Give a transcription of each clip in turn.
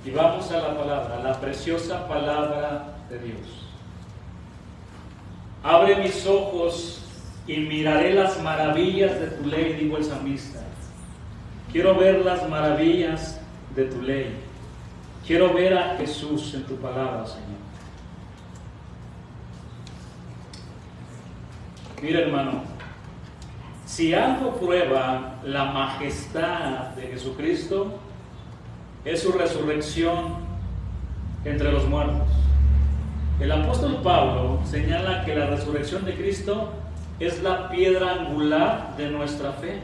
Y vamos a la palabra, a la preciosa palabra de Dios. Abre mis ojos y miraré las maravillas de tu ley, dijo el salmista. Quiero ver las maravillas de tu ley. Quiero ver a Jesús en tu palabra, Señor. Mira, hermano, si algo prueba la majestad de Jesucristo, es su resurrección entre los muertos. El apóstol Pablo señala que la resurrección de Cristo es la piedra angular de nuestra fe.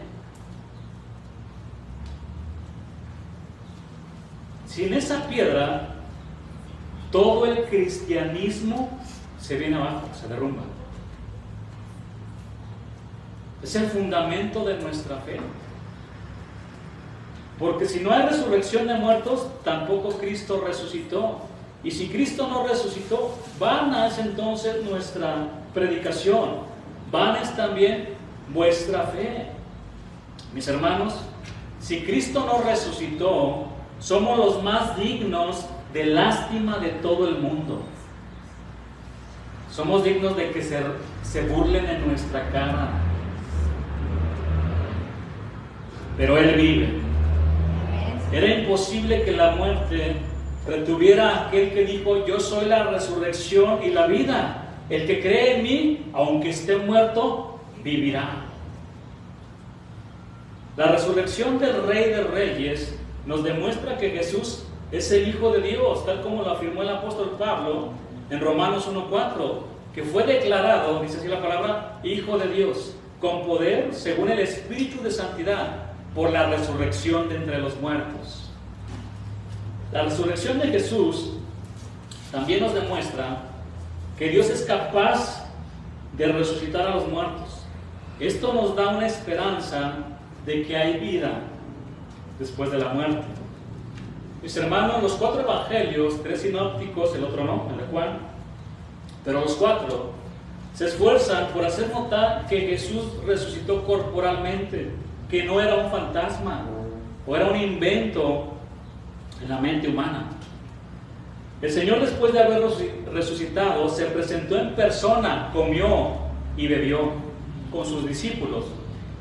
Sin esa piedra, todo el cristianismo se viene abajo, se derrumba. Es el fundamento de nuestra fe. Porque si no hay resurrección de muertos, tampoco Cristo resucitó. Y si Cristo no resucitó, vana es entonces nuestra predicación, vana es también vuestra fe. Mis hermanos, si Cristo no resucitó, somos los más dignos de lástima de todo el mundo. Somos dignos de que se burlen en nuestra cara. Pero Él vive. Era imposible que la muerte retuviera a aquel que dijo: yo soy la resurrección y la vida. El que cree en mí, aunque esté muerto, vivirá. La resurrección del Rey de Reyes nos demuestra que Jesús es el Hijo de Dios, tal como lo afirmó el apóstol Pablo en Romanos 1:4, que fue declarado, dice así la palabra, Hijo de Dios, con poder según el Espíritu de Santidad, por la resurrección de entre los muertos. La resurrección de Jesús también nos demuestra que Dios es capaz de resucitar a los muertos. Esto nos da una esperanza de que hay vida después de la muerte. Mis hermanos, los 4 evangelios, 3 sinópticos, el otro no, el de Juan, pero los 4 se esfuerzan por hacer notar que Jesús resucitó corporalmente, que no era un fantasma o era un invento en la mente humana. El Señor, después de haber resucitado, se presentó en persona, comió y bebió con sus discípulos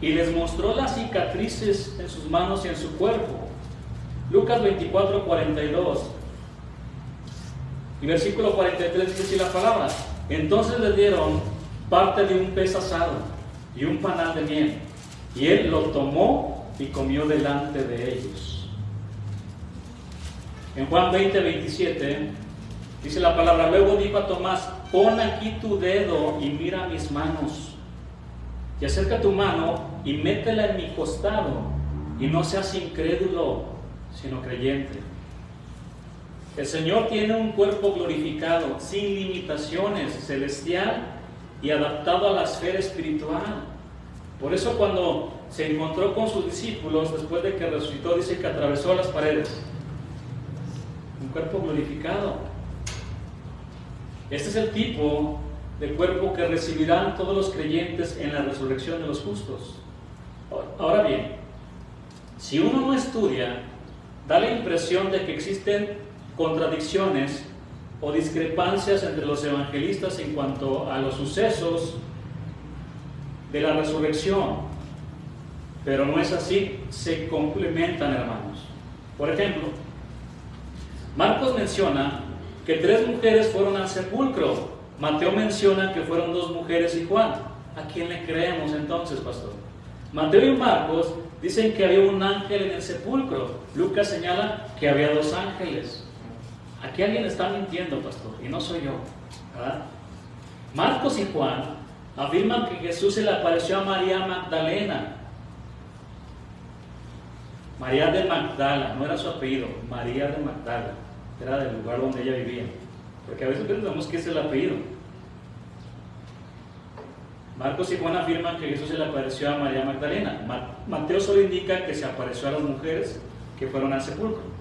y les mostró las cicatrices en sus manos y en su cuerpo. Lucas 24:42 y versículo 43 dice así la palabra: entonces les dieron parte de un pez asado y un panal de miel, y él lo tomó y comió delante de ellos. En Juan 20:27 dice la palabra: luego dijo a Tomás: pon aquí tu dedo y mira mis manos, y acerca tu mano y métela en mi costado, y no seas incrédulo, sino creyente. El Señor tiene un cuerpo glorificado, sin limitaciones, celestial y adaptado a la esfera espiritual. Por eso cuando se encontró con sus discípulos, después de que resucitó, dice que atravesó las paredes. Un cuerpo glorificado. Este es el tipo de cuerpo que recibirán todos los creyentes en la resurrección de los justos. Ahora bien, si uno no estudia, da la impresión de que existen contradicciones o discrepancias entre los evangelistas en cuanto a los sucesos de la resurrección, pero no es así, se complementan, hermanos. Por ejemplo, Marcos menciona que 3 mujeres fueron al sepulcro. Mateo menciona que fueron 2 mujeres y Juan. ¿A quién le creemos entonces, pastor? Mateo y Marcos dicen que había un ángel en el sepulcro. Lucas señala que había 2 ángeles. Aquí alguien está mintiendo, pastor, y no soy yo, ¿verdad? Marcos y Juan afirman que Jesús se le apareció a María Magdalena. María de Magdala, no era su apellido, María de Magdala, era del lugar donde ella vivía, porque a veces pensamos que es el apellido. Marcos y Juan afirman que Jesús se le apareció a María Magdalena. Mateo solo indica que se apareció a las mujeres que fueron al sepulcro.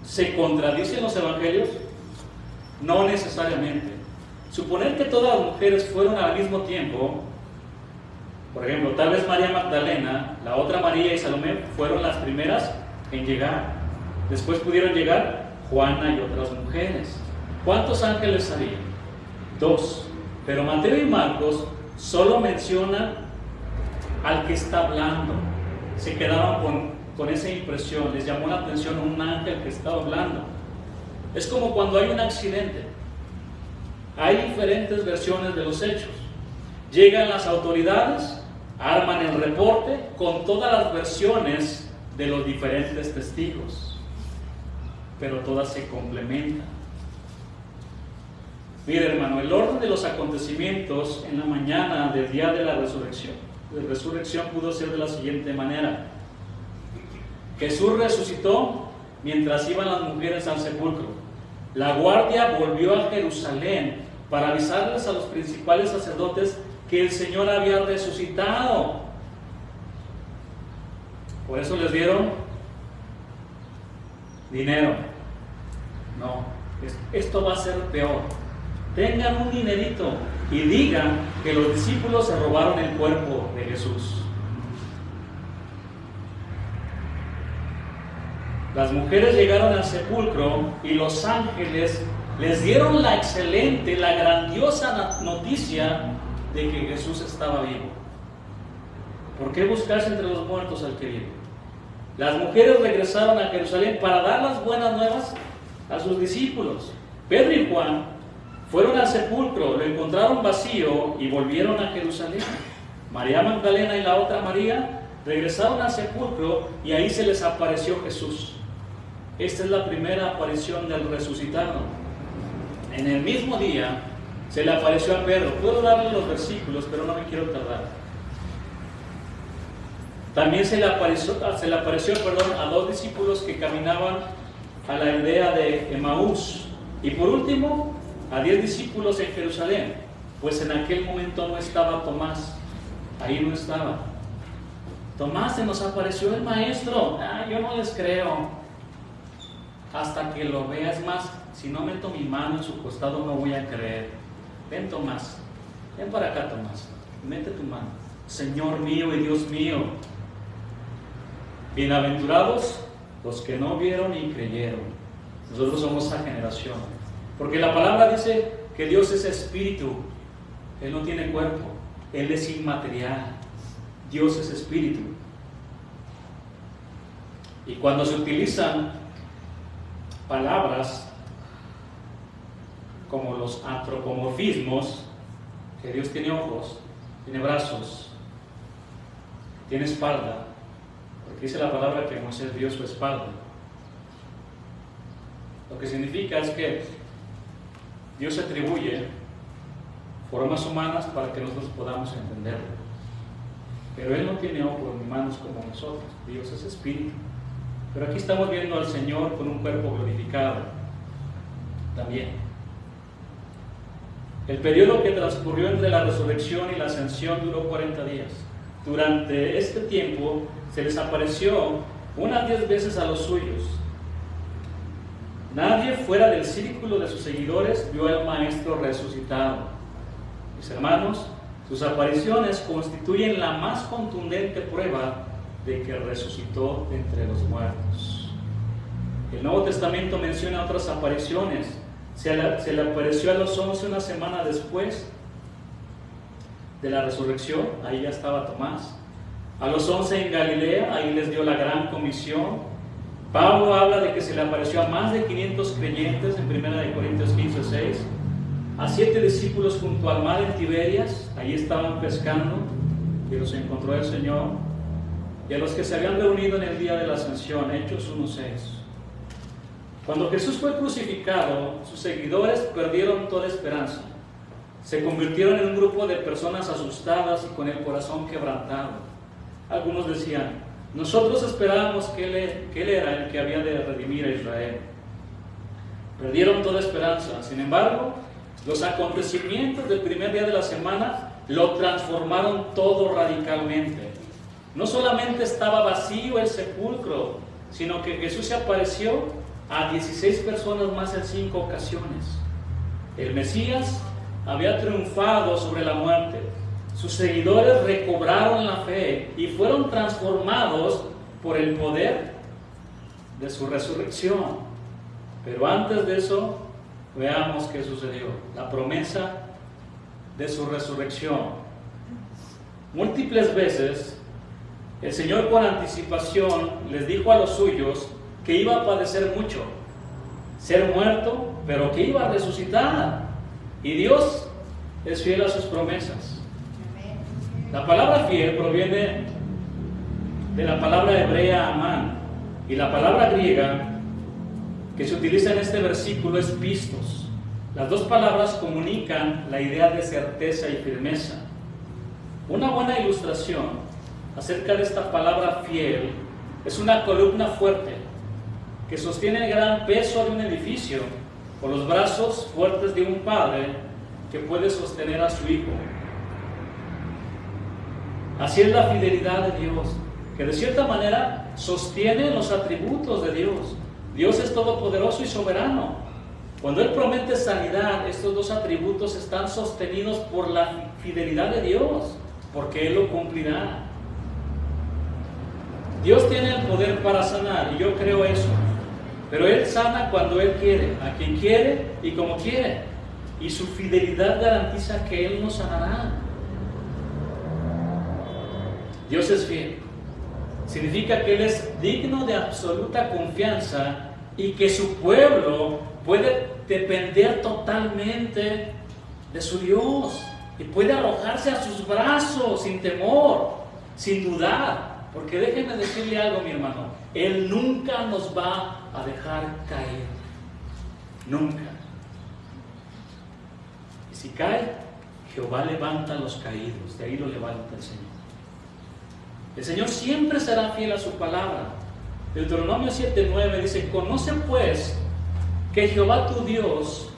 ¿Se contradicen los evangelios? No necesariamente. Suponer que todas las mujeres fueron al mismo tiempo, por ejemplo, tal vez María Magdalena, la otra María y Salomé fueron las primeras en llegar. Después pudieron llegar Juana y otras mujeres. ¿Cuántos ángeles había? 2. Pero Mateo y Marcos solo mencionan al que está hablando. Se quedaron con esa impresión, les llamó la atención un ángel que estaba hablando. Es como cuando hay un accidente. Hay diferentes versiones de los hechos. Llegan las autoridades, arman el reporte con todas las versiones de los diferentes testigos, pero todas se complementan. Mire, hermano, el orden de los acontecimientos en la mañana del día de la resurrección pudo ser de la siguiente manera. Jesús resucitó mientras iban las mujeres al sepulcro. La guardia volvió a Jerusalén para avisarles a los principales sacerdotes que el Señor había resucitado. Por eso les dieron dinero. No, esto va a ser peor. Tengan un dinerito y digan que los discípulos se robaron el cuerpo de Jesús. Las mujeres llegaron al sepulcro y los ángeles les dieron la excelente, la grandiosa noticia de que Jesús estaba vivo. ¿Por qué buscarse entre los muertos al que vive? Las mujeres regresaron a Jerusalén para dar las buenas nuevas a sus discípulos. Pedro y Juan fueron al sepulcro, lo encontraron vacío y volvieron a Jerusalén. María Magdalena y la otra María regresaron al sepulcro y ahí se les apareció Jesús. Esta es la primera aparición del resucitado. En el mismo día se le apareció a Pedro. Puedo darle los versículos, pero no me quiero tardar. También se le apareció a 2 discípulos que caminaban a la aldea de Emaús. Y por último, a 10 discípulos en Jerusalén, pues en aquel momento no estaba Tomás. Ahí no estaba. Tomás, se nos apareció el maestro. Yo no les creo. Hasta que lo vea. Es más, si no meto mi mano en su costado no voy a creer. Ven, Tomás, ven para acá, Tomás, mete tu mano. Señor mío y Dios mío. Bienaventurados los que no vieron y creyeron. Nosotros somos esa generación, porque la palabra dice que Dios es espíritu. Él no tiene cuerpo, Él es inmaterial. Dios es espíritu. Y cuando se utilizan palabras como los antropomorfismos, que Dios tiene ojos, tiene brazos, tiene espalda, porque dice la palabra que Moisés vio su espalda. Lo que significa es que Dios atribuye formas humanas para que nosotros podamos entenderlo. Pero Él no tiene ojos ni manos como nosotros. Dios es espíritu. Pero aquí estamos viendo al Señor con un cuerpo glorificado también. El periodo que transcurrió entre la resurrección y la ascensión duró 40 días. Durante este tiempo se les apareció unas 10 veces a los suyos. Nadie fuera del círculo de sus seguidores vio al Maestro resucitado. Mis hermanos, sus apariciones constituyen la más contundente prueba de que resucitó de entre los muertos. El Nuevo Testamento menciona otras apariciones. Se le apareció a los 11 una semana después de la resurrección. Ahí ya estaba Tomás. A los 11 en Galilea, ahí les dio la gran comisión. Pablo habla de que se le apareció a más de 500 creyentes en 1 Corintios 15:6. A 7 discípulos junto al mar en Tiberias, ahí estaban pescando y los encontró el Señor. Y a los que se habían reunido en el día de la ascensión, Hechos 1:6. Cuando Jesús fue crucificado, sus seguidores perdieron toda esperanza. Se convirtieron en un grupo de personas asustadas y con el corazón quebrantado. Algunos decían: nosotros esperábamos que él era el que había de redimir a Israel. Perdieron toda esperanza. Sin embargo, los acontecimientos del primer día de la semana lo transformaron todo radicalmente. No solamente estaba vacío el sepulcro, sino que Jesús se apareció a 16 personas más en 5 ocasiones. El Mesías había triunfado sobre la muerte. Sus seguidores recobraron la fe y fueron transformados por el poder de su resurrección. Pero antes de eso, veamos qué sucedió. La promesa de su resurrección. Múltiples veces el Señor con anticipación les dijo a los suyos que iba a padecer mucho, ser muerto, pero que iba a resucitar. Y Dios es fiel a sus promesas. La palabra fiel proviene de la palabra hebrea amán, y la palabra griega que se utiliza en este versículo es pistos. Las dos palabras comunican la idea de certeza y firmeza. Una buena ilustración acerca de esta palabra fiel es una columna fuerte que sostiene el gran peso de un edificio, o los brazos fuertes de un padre que puede sostener a su hijo. Así es la fidelidad de Dios, que de cierta manera sostiene los atributos de Dios. Dios es todopoderoso y soberano. Cuando Él promete sanidad, estos dos atributos están sostenidos por la fidelidad de Dios, porque Él lo cumplirá. Dios tiene el poder para sanar, y yo creo eso. Pero Él sana cuando Él quiere, a quien quiere y como quiere. Y su fidelidad garantiza que Él nos sanará. Dios es fiel. Significa que Él es digno de absoluta confianza y que su pueblo puede depender totalmente de su Dios y puede arrojarse a sus brazos sin temor, sin dudar. Porque déjenme decirle algo, mi hermano, Él nunca nos va a dejar caer. Nunca. Y si cae, Jehová levanta a los caídos. De ahí lo levanta el Señor. El Señor siempre será fiel a su palabra. Deuteronomio 7:9 dice: conoce pues que Jehová tu Dios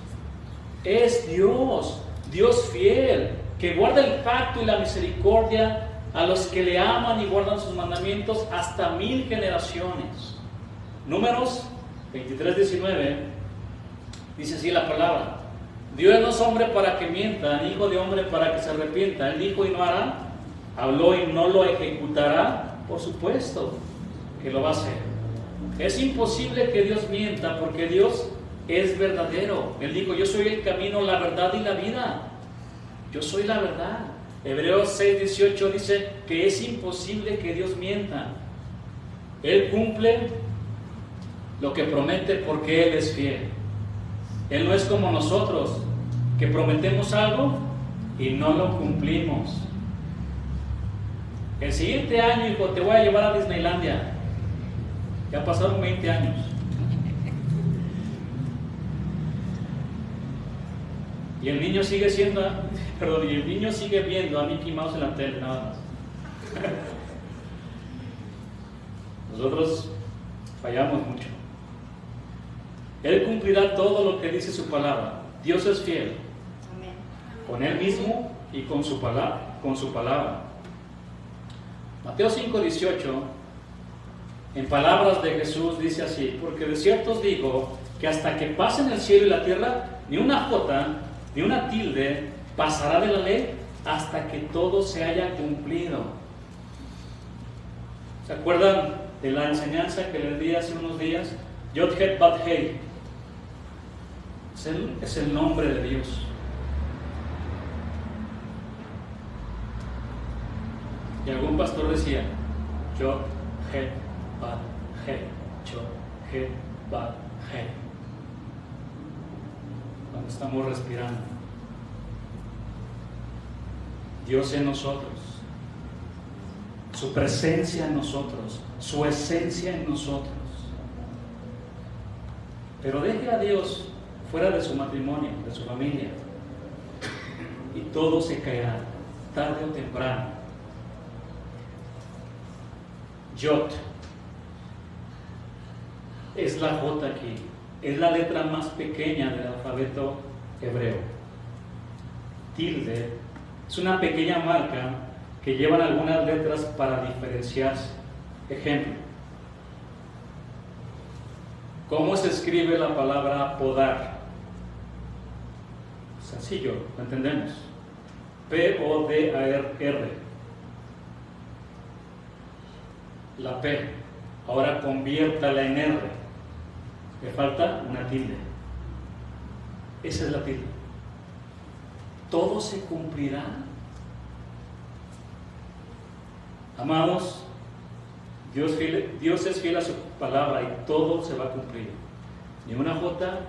es Dios, Dios fiel, que guarda el pacto y la misericordia a los que le aman y guardan sus mandamientos hasta 1000 generaciones. Números 23:19 dice así la palabra: Dios no es hombre para que mienta, ni hijo de hombre para que se arrepienta. Él dijo y no hará, habló y no lo ejecutará. Por supuesto que lo va a hacer. Es imposible que Dios mienta, porque Dios es verdadero. Él dijo: yo soy el camino, la verdad y la vida. Yo soy la verdad. Hebreos 6:18 dice que es imposible que Dios mienta. Él cumple lo que promete porque Él es fiel. Él no es como nosotros, que prometemos algo y no lo cumplimos. El siguiente año, hijo, te voy a llevar a Disneylandia. Ya pasaron 20 años. Y el niño sigue siendo, y el niño sigue viendo a Mickey Mouse en la tele, nada más. Nosotros fallamos mucho. Él cumplirá todo lo que dice su palabra. Dios es fiel. Amén. Con Él mismo y con su palabra. Mateo 5:18, en palabras de Jesús, dice así: porque de cierto os digo que hasta que pasen el cielo y la tierra, ni una jota ni una tilde pasará de la ley hasta que todo se haya cumplido. ¿Se acuerdan de la enseñanza que les di hace unos días? Yod Het Bat Hei es el nombre de Dios. Y algún pastor decía: Yod Het Bat Hei, Yod Het Bat Hei, cuando estamos respirando. Dios en nosotros, su presencia en nosotros, su esencia en nosotros. Pero deje a Dios fuera de su matrimonio, de su familia, y todo se caerá, tarde o temprano. Yod es la J aquí, es la letra más pequeña del alfabeto hebreo. Tilde es una pequeña marca que llevan algunas letras para diferenciarse. Ejemplo: ¿cómo se escribe la palabra podar? Sencillo, lo entendemos. P-O-D-A-R. La P. Ahora conviértala en R. Le falta una tilde. Esa es la tilde. Todo se cumplirá. Amados, Dios es fiel a su palabra y todo se va a cumplir. Ni una jota,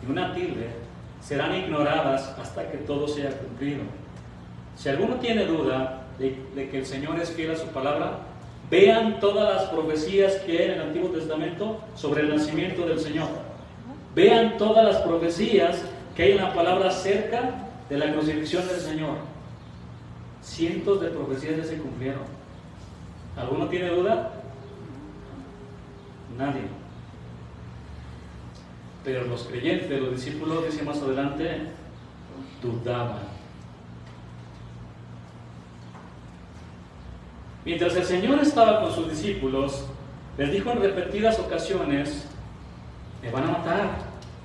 ni una tilde serán ignoradas hasta que todo sea cumplido. Si alguno tiene duda de que el Señor es fiel a su palabra, vean todas las profecías que hay en el Antiguo Testamento sobre el nacimiento del Señor. Vean todas las profecías que hay en la palabra acerca de la crucifixión del Señor. Cientos de profecías ya se cumplieron. ¿Alguno tiene duda? Nadie. Pero los creyentes, los discípulos, dice más adelante, dudaban. Mientras el Señor estaba con sus discípulos, les dijo en repetidas ocasiones: me van a matar,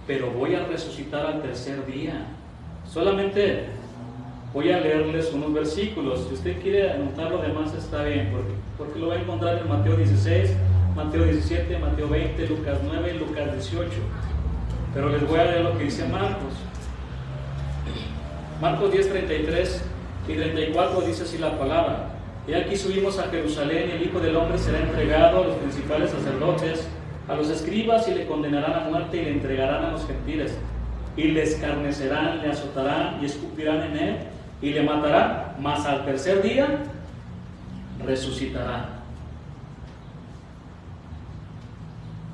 pero voy a resucitar al tercer día. Solamente voy a leerles unos versículos. Si usted quiere anotar lo demás, está bien, porque lo va a encontrar en Mateo 16, Mateo 17, Mateo 20, Lucas 9 y Lucas 18. Pero les voy a leer lo que dice Marcos. Marcos 10, 33 y 34 dice así la palabra: y aquí subimos a Jerusalén, y el Hijo del Hombre será entregado a los principales sacerdotes, a los escribas, y le condenarán a muerte, y le entregarán a los gentiles, y le escarnecerán, le azotarán, y escupirán en él, y le matarán, mas al tercer día resucitará.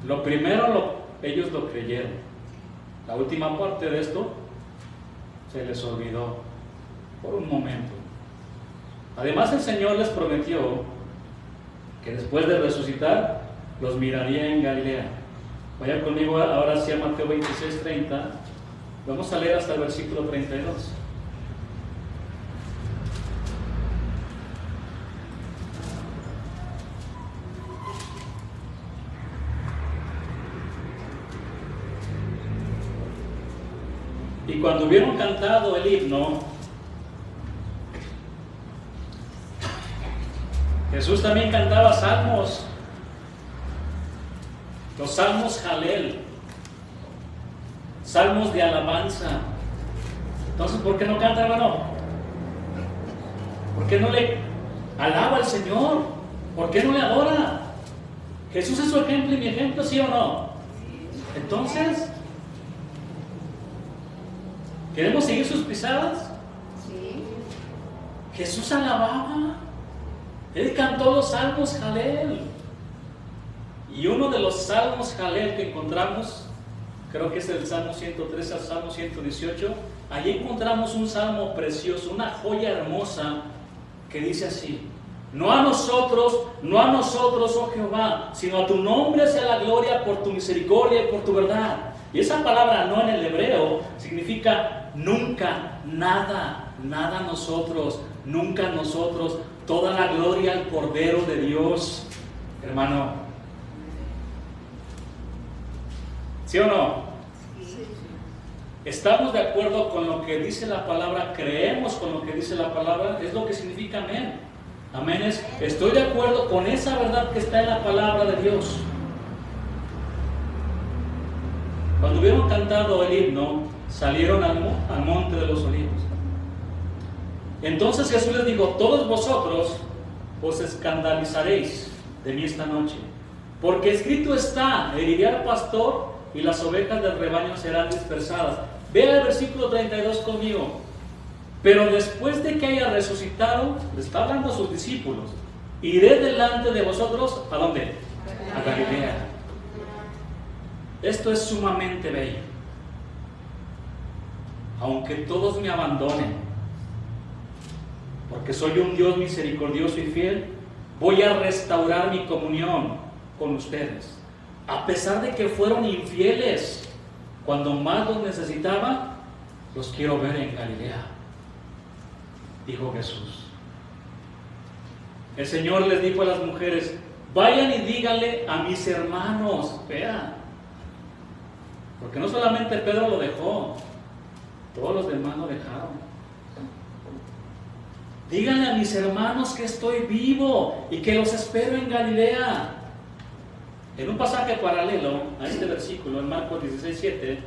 Lo primero ellos lo creyeron. La última parte de esto se les olvidó por un momento. Además, el Señor les prometió que después de resucitar los miraría en Galilea. Vaya conmigo ahora sí a Mateo 26, 30. Vamos a leer hasta el versículo 32. Y cuando hubieron cantado el himno, Jesús también cantaba salmos, los salmos Jalel, salmos de alabanza. Entonces, ¿por qué no canta, hermano? ¿Por qué no le alaba al Señor? ¿Por qué no le adora? Jesús es su ejemplo y mi ejemplo, ¿sí o no? Entonces, ¿queremos seguir sus pisadas? Sí. Jesús alababa. Él cantó los salmos Jalel. Y uno de los salmos Jalel que encontramos, creo que es el Salmo 113 al Salmo 118, allí encontramos un salmo precioso, una joya hermosa, que dice así: no a nosotros, oh Jehová, sino a tu nombre sea la gloria por tu misericordia y por tu verdad. Y esa palabra no en el hebreo significa nunca, nada, nada nosotros, nunca nosotros. Toda la gloria al Cordero de Dios, hermano. ¿Sí o no? Sí. ¿Estamos de acuerdo con lo que dice la palabra? ¿Creemos con lo que dice la palabra? Es lo que significa amén. Amén es: estoy de acuerdo con esa verdad que está en la palabra de Dios. Cuando hubieron cantado el himno, salieron al monte de los olivos. Entonces Jesús les dijo: todos vosotros os escandalizaréis de mí esta noche, porque escrito está: heriré al pastor y las ovejas del rebaño serán dispersadas. Vea el versículo 32 conmigo. Pero después de que haya resucitado, le está hablando a sus discípulos: iré delante de vosotros, ¿a dónde? A Galilea. Esto es sumamente bello. Aunque todos me abandonen, porque soy un Dios misericordioso y fiel, voy a restaurar mi comunión con ustedes. A pesar de que fueron infieles, cuando más los necesitaba, los quiero ver en Galilea, dijo Jesús. El Señor les dijo a las mujeres: vayan y díganle a mis hermanos. Vean, porque no solamente Pedro lo dejó, todos los demás lo dejaron. Díganle a mis hermanos que estoy vivo y que los espero en Galilea. En un pasaje paralelo a este versículo, en Marcos 16:7,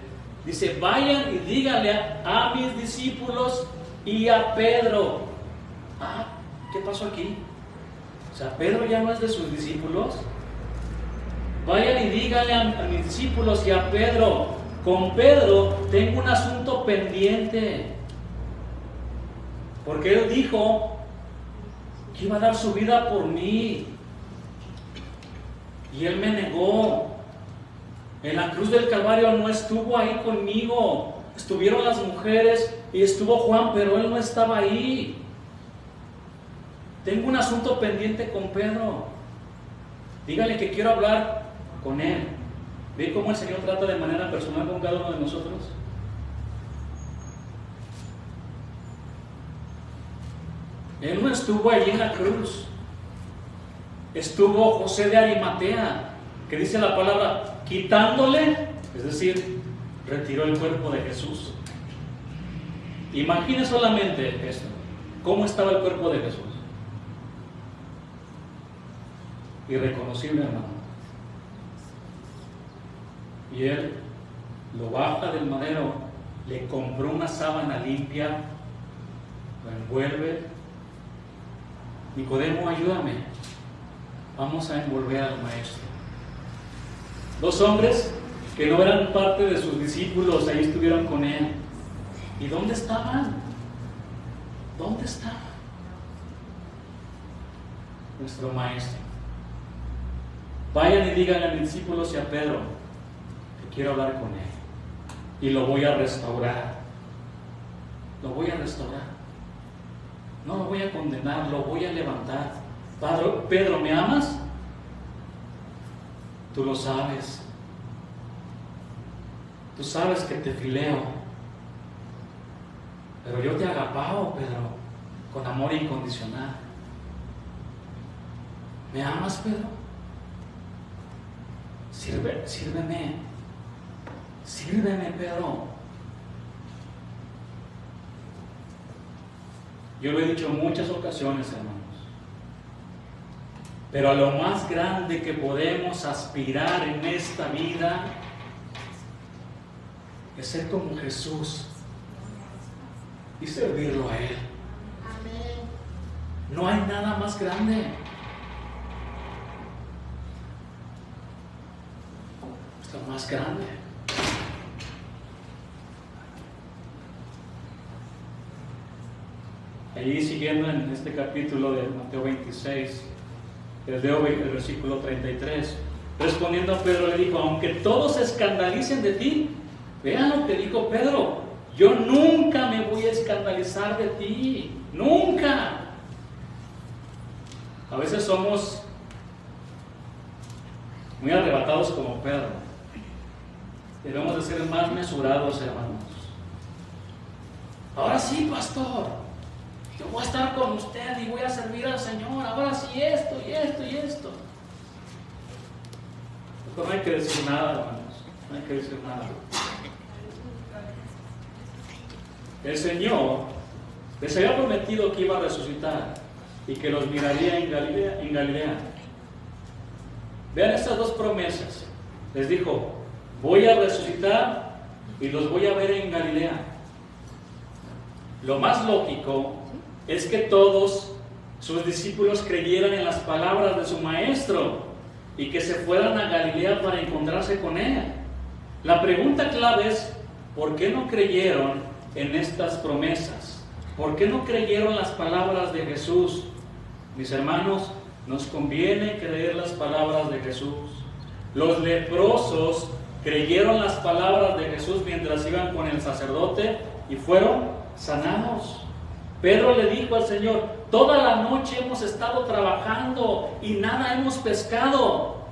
dice: vayan y díganle a mis discípulos y a Pedro. ¿Qué pasó aquí? O sea, Pedro ya no es de sus discípulos. Vayan y díganle a mis discípulos y a Pedro: con Pedro tengo un asunto pendiente. Porque él dijo que iba a dar su vida por mí. Y él me negó. En la cruz del Calvario no estuvo ahí conmigo. Estuvieron las mujeres y estuvo Juan, pero él no estaba ahí. Tengo un asunto pendiente con Pedro. Dígale que quiero hablar con él. ¿Ve cómo el Señor trata de manera personal con cada uno de nosotros? Él no estuvo allí en la cruz. Estuvo José de Arimatea, que dice la palabra, quitándole, es decir, retiró el cuerpo de Jesús. Imagine solamente esto, cómo estaba el cuerpo de Jesús. Irreconocible, hermano. Y él lo baja del madero, le compró una sábana limpia, lo envuelve. Nicodemo, ayúdame. Vamos a envolver al maestro. Dos hombres que no eran parte de sus discípulos, ahí estuvieron con él. ¿Y dónde estaban? ¿Dónde estaba nuestro maestro? Vayan y díganle a mis discípulos y a Pedro que quiero hablar con él. Y lo voy a restaurar. Lo voy a restaurar. No lo voy a condenar, lo voy a levantar. Pedro, ¿me amas? Tú lo sabes. Tú sabes que te fileo. Pero yo te agapao, Pedro, con amor incondicional. ¿Me amas, Pedro? Sírveme. Sírveme, Pedro. Yo lo he dicho en muchas ocasiones, hermanos. Pero a lo más grande que podemos aspirar en esta vida es ser como Jesús y servirlo a Él. No hay nada más grande. Es lo más grande. Allí siguiendo en este capítulo de Mateo 26, el versículo 33, respondiendo a Pedro le dijo: aunque todos se escandalicen de ti, vean lo que dijo Pedro, yo nunca me voy a escandalizar de ti, nunca. A veces somos muy arrebatados como Pedro. Debemos de ser más mesurados, hermanos. Ahora sí, pastor, yo voy a estar con usted y voy a servir al Señor. Ahora sí, esto y esto y esto. No hay que decir nada, hermanos. No hay que decir nada. El Señor les había prometido que iba a resucitar y que los miraría en Galilea. Vean estas dos promesas. Les dijo: voy a resucitar y los voy a ver en Galilea. Lo más lógico es que todos sus discípulos creyeran en las palabras de su maestro y que se fueran a Galilea para encontrarse con él. La pregunta clave es: ¿por qué no creyeron en estas promesas? ¿Por qué no creyeron las palabras de Jesús? Mis hermanos, nos conviene creer las palabras de Jesús. Los leprosos creyeron las palabras de Jesús mientras iban con el sacerdote y fueron sanados. Pedro le dijo al Señor: toda la noche hemos estado trabajando y nada hemos pescado,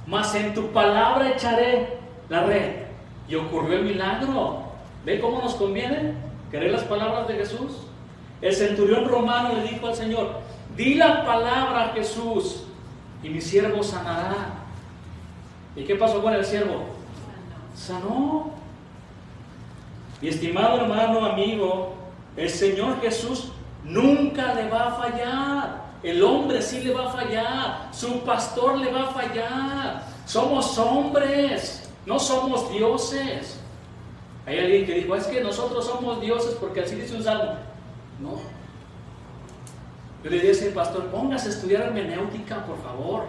mas en tu palabra echaré la red. Y ocurrió el milagro. ¿Ve cómo nos conviene creer las palabras de Jesús? El centurión romano le dijo al Señor: di la palabra a Jesús y mi siervo sanará. ¿Y qué pasó con el siervo? Sanó. Mi estimado hermano, amigo, el Señor Jesús nunca le va a fallar. El hombre sí le va a fallar, su pastor le va a fallar. Somos hombres, no somos dioses. Hay alguien que dijo, es que nosotros somos dioses porque así dice un salmo. No. Yo le dije a ese pastor, póngase a estudiar hermenéutica, por favor.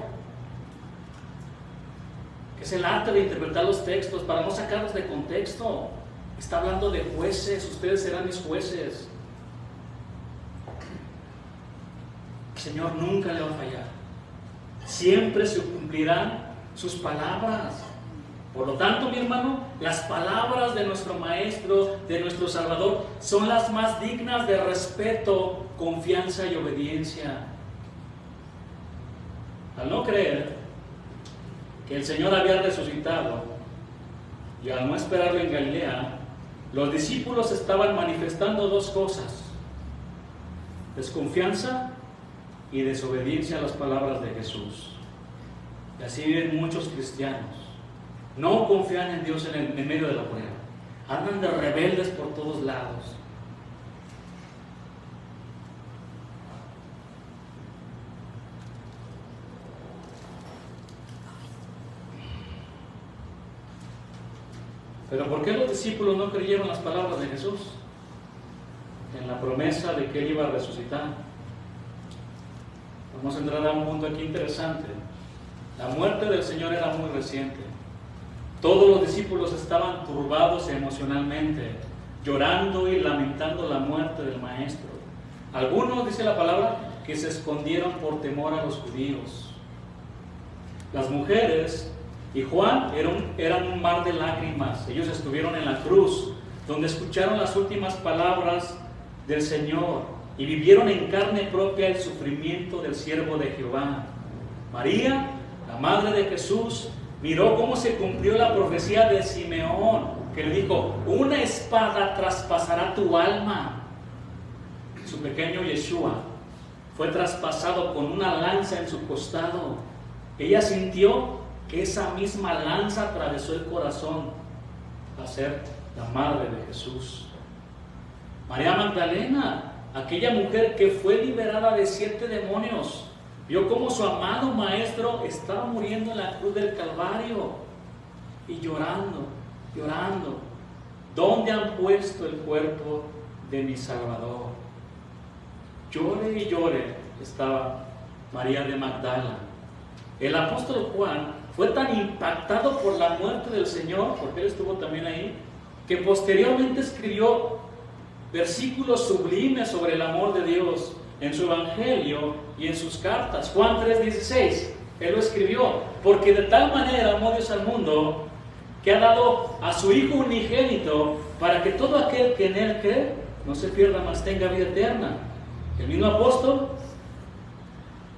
Que es el arte de interpretar los textos para no sacarlos de contexto. Está hablando de jueces, ustedes serán mis jueces. El Señor nunca le va a fallar. Siempre se cumplirán sus palabras. Por lo tanto, mi hermano, las palabras de nuestro Maestro, de nuestro Salvador, son las más dignas de respeto, confianza y obediencia. Al no creer que el Señor había resucitado y al no esperarlo en Galilea, los discípulos estaban manifestando dos cosas: desconfianza y desobediencia a las palabras de Jesús. Y así viven muchos cristianos. No confían en Dios en medio de la prueba. Andan de rebeldes por todos lados. Pero ¿por qué los discípulos no creyeron las palabras de Jesús en la promesa de que Él iba a resucitar? Vamos a entrar a un punto aquí interesante. La muerte del Señor era muy reciente. Todos los discípulos estaban turbados emocionalmente, llorando y lamentando la muerte del Maestro. Algunos, dice la palabra, que se escondieron por temor a los judíos. Las mujeres y Juan eran un mar de lágrimas. Ellos estuvieron en la cruz, donde escucharon las últimas palabras del Señor y vivieron en carne propia el sufrimiento del siervo de Jehová. María, la madre de Jesús, miró cómo se cumplió la profecía de Simeón, que le dijo: una espada traspasará tu alma. Su pequeño Yeshua fue traspasado con una lanza en su costado. Ella sintió que esa misma lanza atravesó el corazón a ser la madre de Jesús. María Magdalena, aquella mujer que fue liberada de 7 demonios, vio cómo su amado Maestro estaba muriendo en la cruz del Calvario y llorando. ¿Dónde han puesto el cuerpo de mi Salvador? Llore y llore estaba María de Magdala. El apóstol Juan fue tan impactado por la muerte del Señor, porque él estuvo también ahí, que posteriormente escribió versículos sublimes sobre el amor de Dios en su evangelio y en sus cartas. Juan 3:16, él lo escribió: porque de tal manera amó Dios al mundo, que ha dado a su Hijo unigénito, para que todo aquel que en él cree no se pierda, mas tenga vida eterna. El mismo apóstol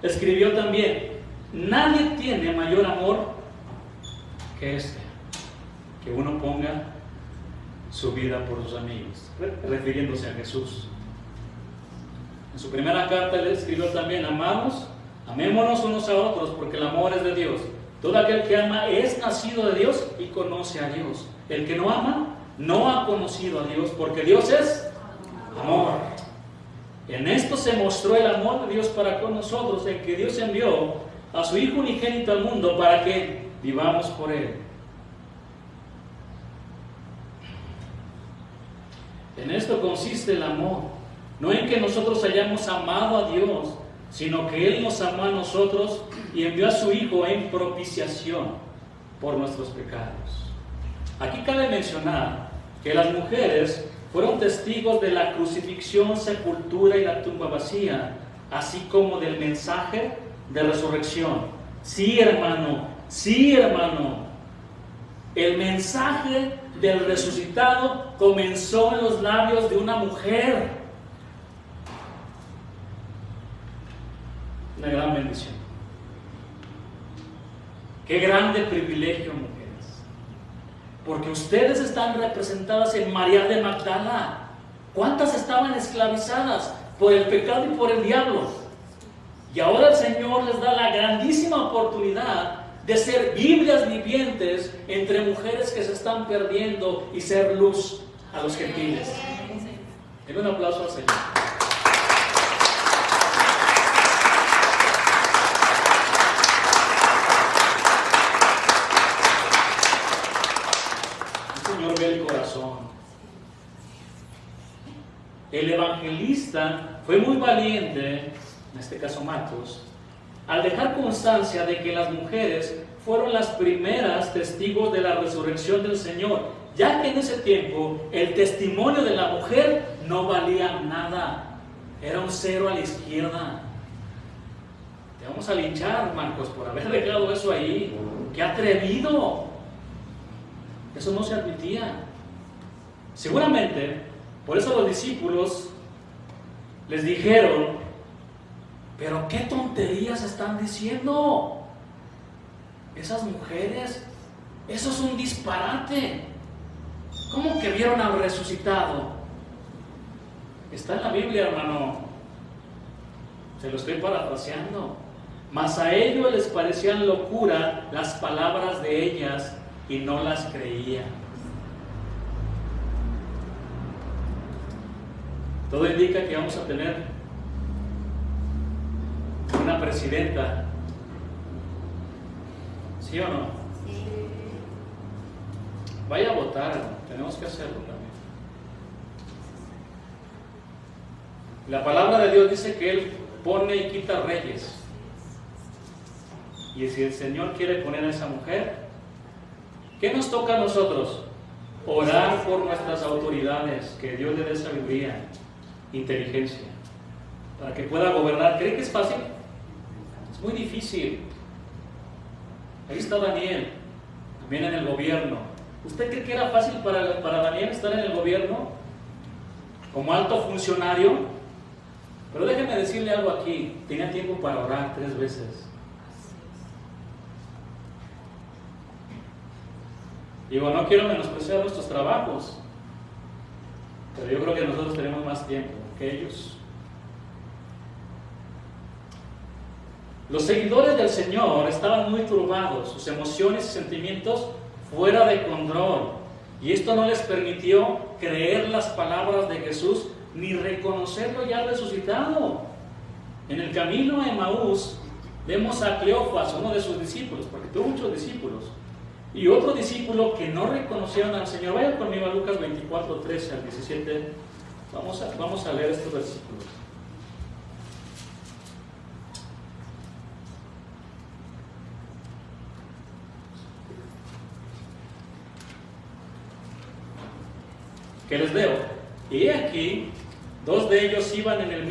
escribió también: nadie tiene mayor amor que este, que uno ponga su vida por sus amigos, refiriéndose a Jesús. En su primera carta él escribió también: amados, amémonos unos a otros, porque el amor es de Dios. Todo aquel que ama es nacido de Dios y conoce a Dios. El que no ama no ha conocido a Dios, porque Dios es amor. En esto se mostró el amor de Dios para con nosotros, en que Dios envió a su Hijo unigénito al mundo para que vivamos por Él. En esto consiste el amor, no en que nosotros hayamos amado a Dios, sino que Él nos amó a nosotros y envió a su Hijo en propiciación por nuestros pecados. Aquí cabe mencionar que las mujeres fueron testigos de la crucifixión, sepultura y la tumba vacía, así como del mensaje de resurrección. Sí, hermano, el mensaje del resucitado comenzó en los labios de una mujer. Una gran bendición. Qué grande privilegio, mujeres, porque ustedes están representadas en María de Magdala. ¿Cuántas estaban esclavizadas por el pecado y por el diablo? Y ahora el Señor les da la grandísima oportunidad de ser Biblias vivientes entre mujeres que se están perdiendo y ser luz a los gentiles. Denle un aplauso al Señor. el evangelista fue muy valiente, en este caso Marcos, al dejar constancia de que las mujeres fueron las primeras testigos de la resurrección del Señor, ya que en ese tiempo el testimonio de la mujer no valía nada, era un cero a la izquierda. Te vamos a linchar, Marcos, por haber dejado eso ahí. ¡Qué atrevido! Eso no se admitía. Seguramente, por eso los discípulos les dijeron: pero qué tonterías están diciendo esas mujeres, eso es un disparate. ¿Cómo que vieron al resucitado? Está en la Biblia, hermano. Se lo estoy parafraseando. Mas a ellos les parecían locura las palabras de ellas y no las creían. Todo indica que vamos a tener una presidenta. ¿Sí o no? Sí. Vaya a votar, tenemos que hacerlo también. La palabra de Dios dice que Él pone y quita reyes. Y si el Señor quiere poner a esa mujer, ¿qué nos toca a nosotros? Orar por nuestras autoridades, que Dios le dé sabiduría, inteligencia, para que pueda gobernar. ¿Cree que es fácil? Es muy difícil. Ahí está Daniel, también en el gobierno. ¿Usted cree que era fácil para Daniel estar en el gobierno como alto funcionario? Pero déjeme decirle algo aquí, tenía tiempo para orar 3 veces. Digo, no quiero menospreciar nuestros trabajos, pero yo creo que nosotros tenemos más tiempo que ellos. Los seguidores del Señor estaban muy turbados, sus emociones y sentimientos fuera de control, y esto no les permitió creer las palabras de Jesús ni reconocerlo ya resucitado. En el camino a Emaús vemos a Cleofas, uno de sus discípulos, porque tuvo muchos discípulos, y otro discípulo que no reconocieron al Señor. Vayan conmigo a Lucas 24, 13 al 17. Vamos a leer estos versículos. Que les leo. Y aquí, 2 de ellos iban en el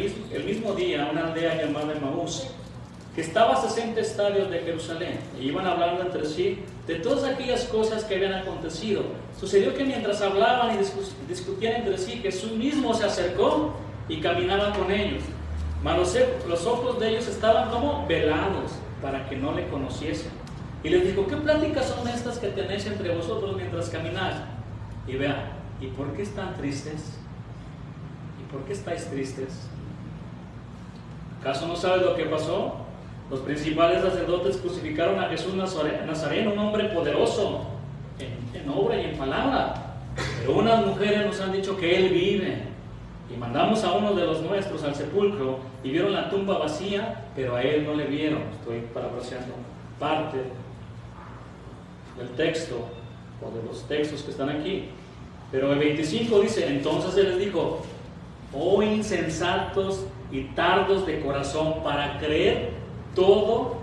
mismo día a una aldea llamada Emaús, que estaba a 60 estadios de Jerusalén, e iban hablando entre sí de todas aquellas cosas que habían acontecido. Sucedió que mientras hablaban y discutían entre sí, Jesús mismo se acercó y caminaba con ellos. Mas los ojos de ellos estaban como velados para que no le conociesen. Y les dijo: ¿qué pláticas son estas que tenéis entre vosotros mientras camináis? Y vean, ¿y por qué están tristes? ¿Y por qué estáis tristes? ¿Acaso no sabes lo que pasó? Los principales sacerdotes crucificaron a Jesús Nazareno, un hombre poderoso en obra y en palabra. Pero unas mujeres nos han dicho que Él vive. Y mandamos a uno de los nuestros al sepulcro y vieron la tumba vacía, pero a Él no le vieron. Estoy parafraseando parte del texto o de los textos que están aquí. Pero el 25 dice: entonces Él les dijo: oh insensatos y tardos de corazón para creer todo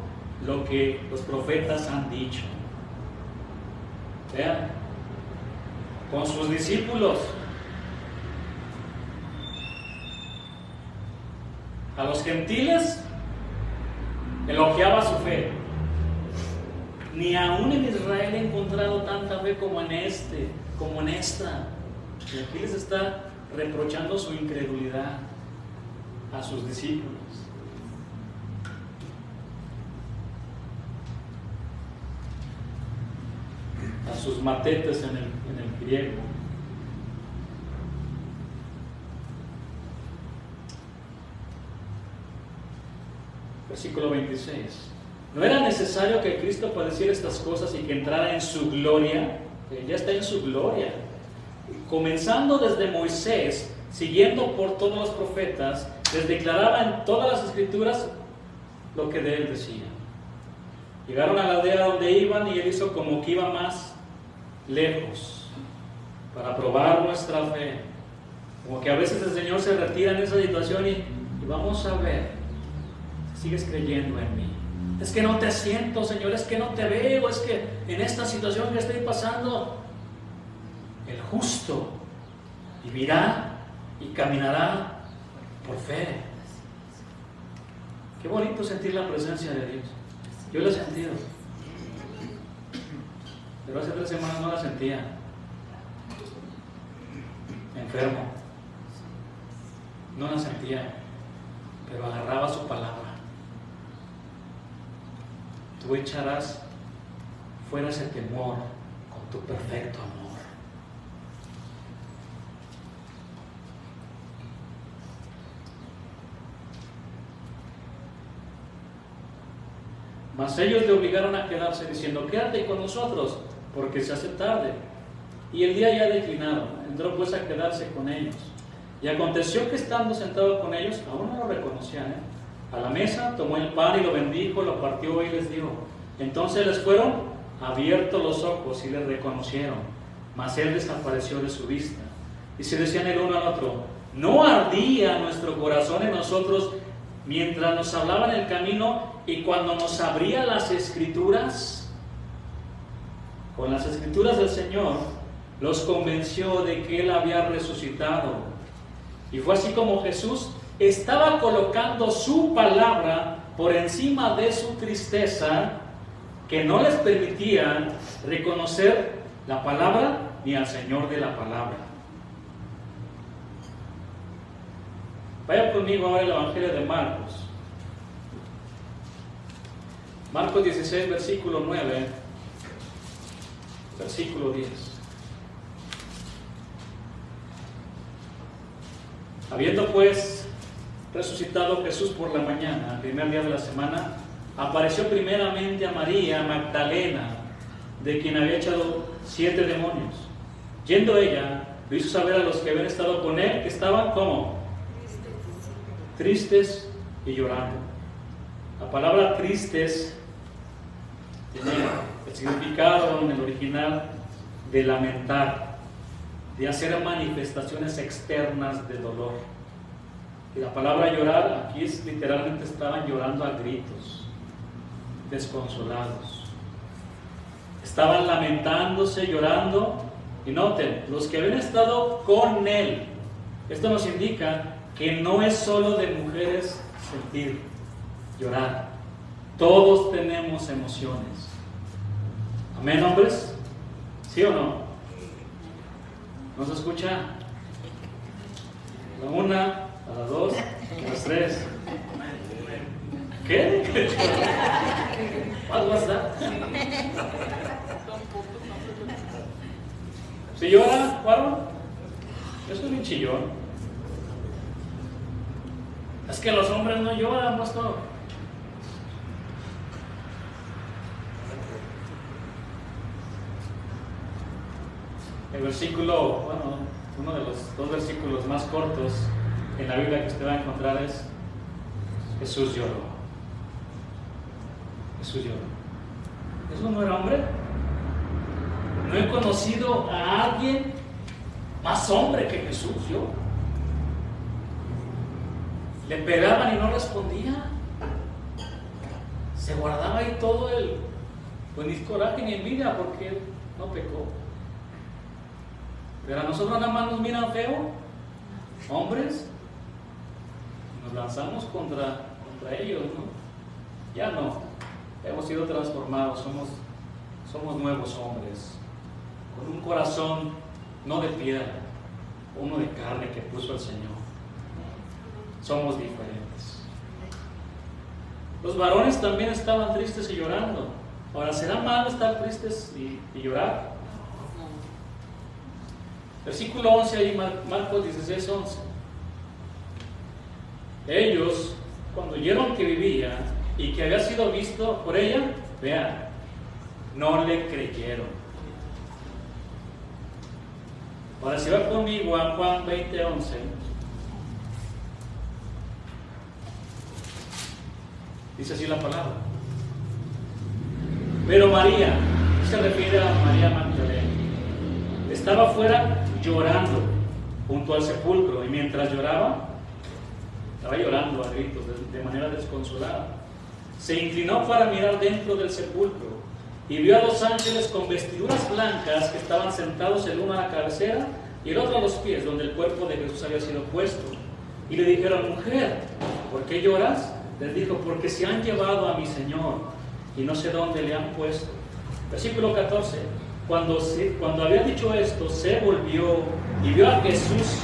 lo que los profetas han dicho. Vean, con sus discípulos, a los gentiles elogiaba su fe. Ni aún en Israel he encontrado tanta fe como en esta. Y aquí les está reprochando su incredulidad a sus discípulos. A sus matetes en el griego. Versículo 26. ¿No era necesario que Cristo padeciera estas cosas y que entrara en su gloria? Él ya está en su gloria. Comenzando desde Moisés, siguiendo por todos los profetas, les declaraba en todas las escrituras lo que de él decía. Llegaron a la aldea donde iban y él hizo como que iba más lejos para probar nuestra fe. Como que a veces el Señor se retira en esa situación y vamos a ver, sigues creyendo en mí. Es que no te siento, Señor, es que no te veo, es que en esta situación que estoy pasando, el justo vivirá y caminará por fe. Qué bonito sentir la presencia de Dios. Yo lo he sentido, pero hace 3 semanas no la sentía. Enfermo, no la sentía, pero agarraba su palabra. Tú echarás fuera ese temor con tu perfecto amor. Mas ellos le obligaron a quedarse diciendo: quédate con nosotros, porque se hace tarde y el día ya ha declinado. Entró pues a quedarse con ellos. Y aconteció que estando sentado con ellos, aún no lo reconocían, a la mesa tomó el pan y lo bendijo, lo partió y les dio. Entonces les fueron abiertos los ojos y le reconocieron, mas él desapareció de su vista. Y se decían el uno al otro: ¿no ardía nuestro corazón en nosotros mientras nos hablaba en el camino y cuando nos abría las Escrituras? Con las Escrituras del Señor los convenció de que Él había resucitado. Y fue así como Jesús estaba colocando su palabra por encima de su tristeza, que no les permitía reconocer la palabra ni al Señor de la palabra. Vaya conmigo ahora al Evangelio de Marcos. Marcos 16, versículo 9, versículo 10. Habiendo pues resucitado Jesús por la mañana, el primer día de la semana, apareció primeramente a María Magdalena, de quien había echado 7 demonios. Yendo ella, lo hizo saber a los que habían estado con él, que estaban ¿cómo? Tristes y llorando. La palabra tristes tiene el significado en el original de lamentar, de hacer manifestaciones externas de dolor. Y la palabra llorar aquí es literalmente estaban llorando a gritos, desconsolados. Estaban lamentándose, llorando. Y noten, los que habían estado con él, esto nos indica que no es solo de mujeres sentir, llorar. Todos tenemos emociones. ¿Amén, hombres? ¿Sí o no? ¿No se escucha? A la 1, a la 2, a las 3. ¿Qué? What was that? ¿Sí llora, Juan? Yo soy un chillón. Es que los hombres no lloran, pastor. El versículo, bueno, uno de los 2 versículos más cortos en la Biblia que usted va a encontrar es: Jesús lloró. Jesús lloró. ¿Eso no era hombre? No he conocido a alguien más hombre que Jesús, yo. Le pegaban y no respondía. Se guardaba ahí todo el, pues ni coraje ni envidia, porque él no pecó. Pero a nosotros nada más nos miran feo, hombres, y nos lanzamos contra ellos, ¿no? Ya no, hemos sido transformados, somos nuevos hombres, con un corazón no de piedra, uno de carne que puso el Señor. Somos diferentes. Los varones también estaban tristes y llorando. Ahora, ¿será malo estar tristes y llorar? Versículo 11, ahí Marcos 16, 11. Ellos, cuando oyeron que vivía y que había sido visto por ella, vean, no le creyeron. Ahora, si va conmigo a Juan 20, 11. Dice así la palabra. Pero María, se refiere a María Magdalena, estaba afuera llorando. junto al sepulcro, y mientras lloraba, estaba llorando a gritos, de manera desconsolada, se inclinó para mirar dentro del sepulcro y vio a dos ángeles con vestiduras blancas que estaban sentados el uno a la cabecera y el otro a los pies, donde el cuerpo de Jesús había sido puesto. Y le dijeron: mujer, ¿por qué lloras? Les dijo: porque se han llevado a mi Señor y no sé dónde le han puesto. Versículo 14. Cuando había dicho esto, se volvió y vio a Jesús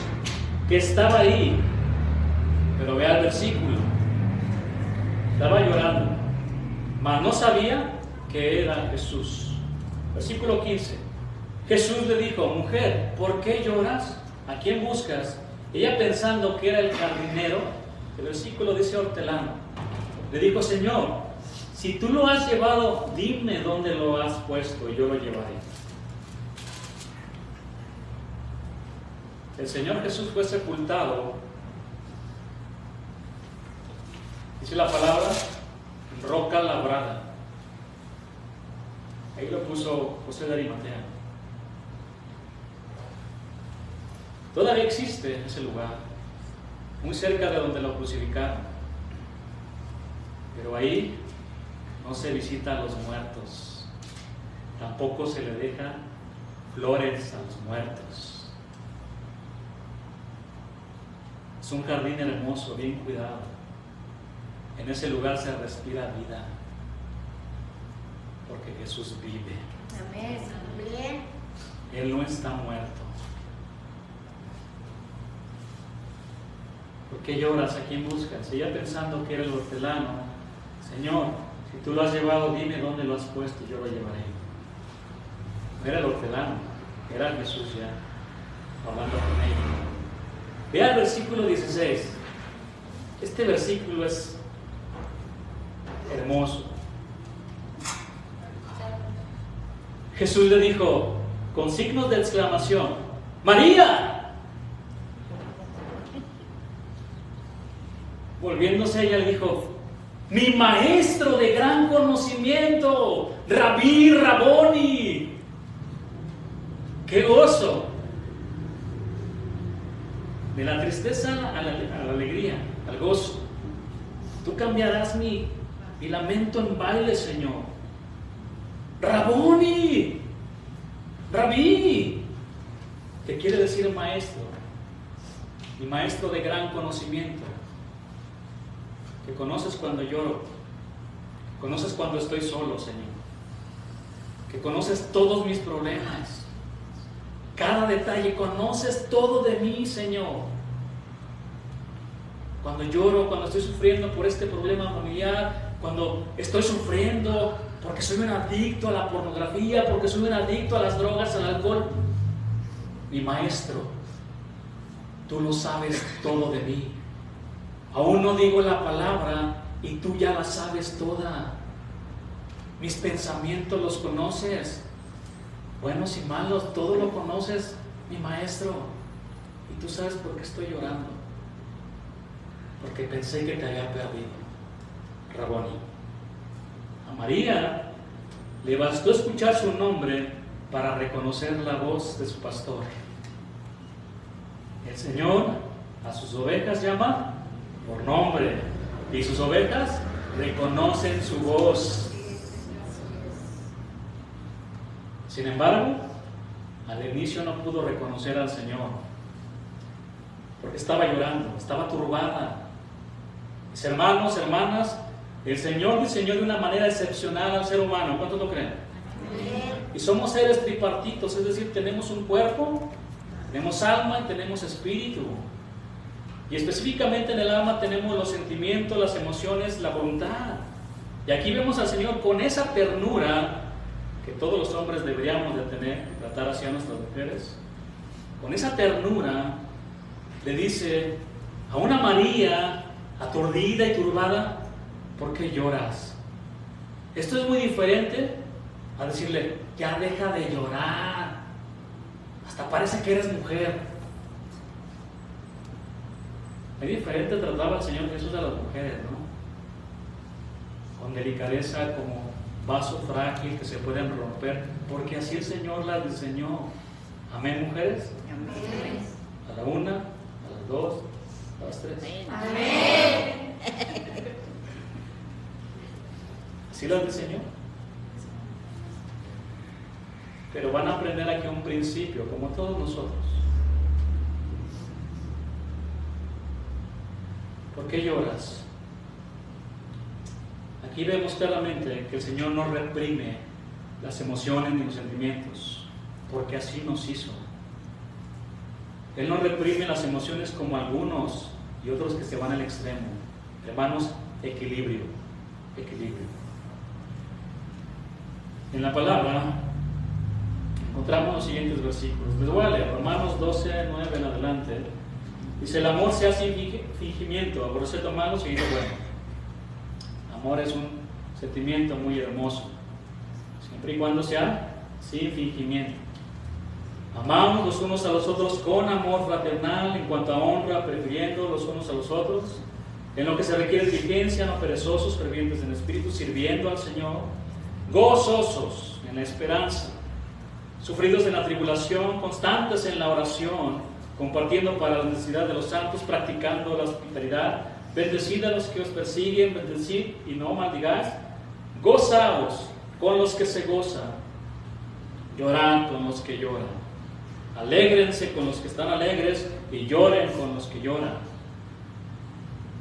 que estaba ahí. Pero vea el versículo. Estaba llorando, mas no sabía que era Jesús. Versículo 15. Jesús le dijo: mujer, ¿por qué lloras? ¿A quién buscas? Ella, pensando que era el jardinero, el versículo dice hortelano, le dijo: Señor, si tú lo has llevado, dime dónde lo has puesto y yo lo llevaré. El Señor Jesús fue sepultado, dice la palabra, roca labrada. Ahí lo puso José de Arimatea. Todavía existe ese lugar, muy cerca de donde lo crucificaron. Pero ahí no se visita a los muertos, tampoco se le deja flores a los muertos. Es un jardín hermoso, bien cuidado. En ese lugar se respira vida, porque Jesús vive. Amén. Amén. Él no está muerto. ¿Por qué lloras? ¿A quién buscas? Ella, pensando que era el hortelano: Señor, si tú lo has llevado, dime dónde lo has puesto y yo lo llevaré. No era el hortelano, era Jesús ya hablando con ella. Vea el versículo 16. Este versículo es hermoso. Jesús le dijo con signos de exclamación: ¡María! Volviéndose a ella le dijo: mi maestro de gran conocimiento, Rabí, Raboni. ¡Qué gozo! De la tristeza a la alegría, al gozo. Tú cambiarás mi lamento en baile, Señor. Raboni, Rabí, ¿qué quiere decir maestro? Mi maestro de gran conocimiento. Que conoces cuando lloro, que conoces cuando estoy solo, Señor, que conoces todos mis problemas, cada detalle, conoces todo de mí, Señor. Cuando lloro, cuando estoy sufriendo por este problema familiar, cuando estoy sufriendo porque soy un adicto a la pornografía, porque soy un adicto a las drogas, al alcohol, mi maestro, tú lo sabes todo de mí. Aún no digo la palabra y tú ya la sabes toda. Mis pensamientos los conoces, buenos y malos, todo lo conoces, mi maestro. Y tú sabes por qué estoy llorando. Porque pensé que te había perdido, Raboni. A María le bastó escuchar su nombre para reconocer la voz de su pastor. El Señor a sus ovejas llama por nombre, y sus ovejas reconocen su voz. Sin embargo, al inicio no pudo reconocer al Señor, porque estaba llorando, estaba turbada. Mis hermanos, hermanas, el Señor diseñó de una manera excepcional al ser humano. ¿Cuántos lo creen? Y somos seres tripartitos, es decir, tenemos un cuerpo, tenemos alma y tenemos espíritu. Y específicamente en el alma tenemos los sentimientos, las emociones, la voluntad. Y aquí vemos al Señor con esa ternura que todos los hombres deberíamos de tener, tratar hacia nuestras mujeres. Con esa ternura le dice a una María aturdida y turbada: ¿por qué lloras? Esto es muy diferente a decirle: ya deja de llorar, hasta parece que eres mujer. Es diferente trataba al Señor Jesús a las mujeres, ¿no? Con delicadeza, como vaso frágil que se pueden romper, porque así el Señor las diseñó. Amén, mujeres. Amén. a la 1, a las 2, a las 3. Amén. Así lo diseñó. Pero van a aprender aquí un principio, como todos nosotros. ¿Por qué lloras? Aquí vemos claramente que el Señor no reprime las emociones ni los sentimientos, porque así nos hizo. Él no reprime las emociones como algunos y otros que se van al extremo. Hermanos, equilibrio, equilibrio. En la palabra encontramos los siguientes versículos. Les voy a leer, Romanos 12, 9 en adelante. Dice, el amor sea sin fingimiento, aborrecer lo malo, seguir lo bueno. Amor es un sentimiento muy hermoso, siempre y cuando sea sin fingimiento. Amamos los unos a los otros con amor fraternal, en cuanto a honra, prefiriendo los unos a los otros. En lo que se requiere diligencia, no perezosos, fervientes en espíritu, sirviendo al Señor, gozosos en la esperanza, sufridos en la tribulación, constantes en la oración, compartiendo para la necesidad de los santos, practicando la hospitalidad. Bendecid a los que os persiguen, bendecid y no maldigáis. Gozaos con los que se gozan, llorad con los que lloran. Alégrense con los que están alegres y lloren con los que lloran.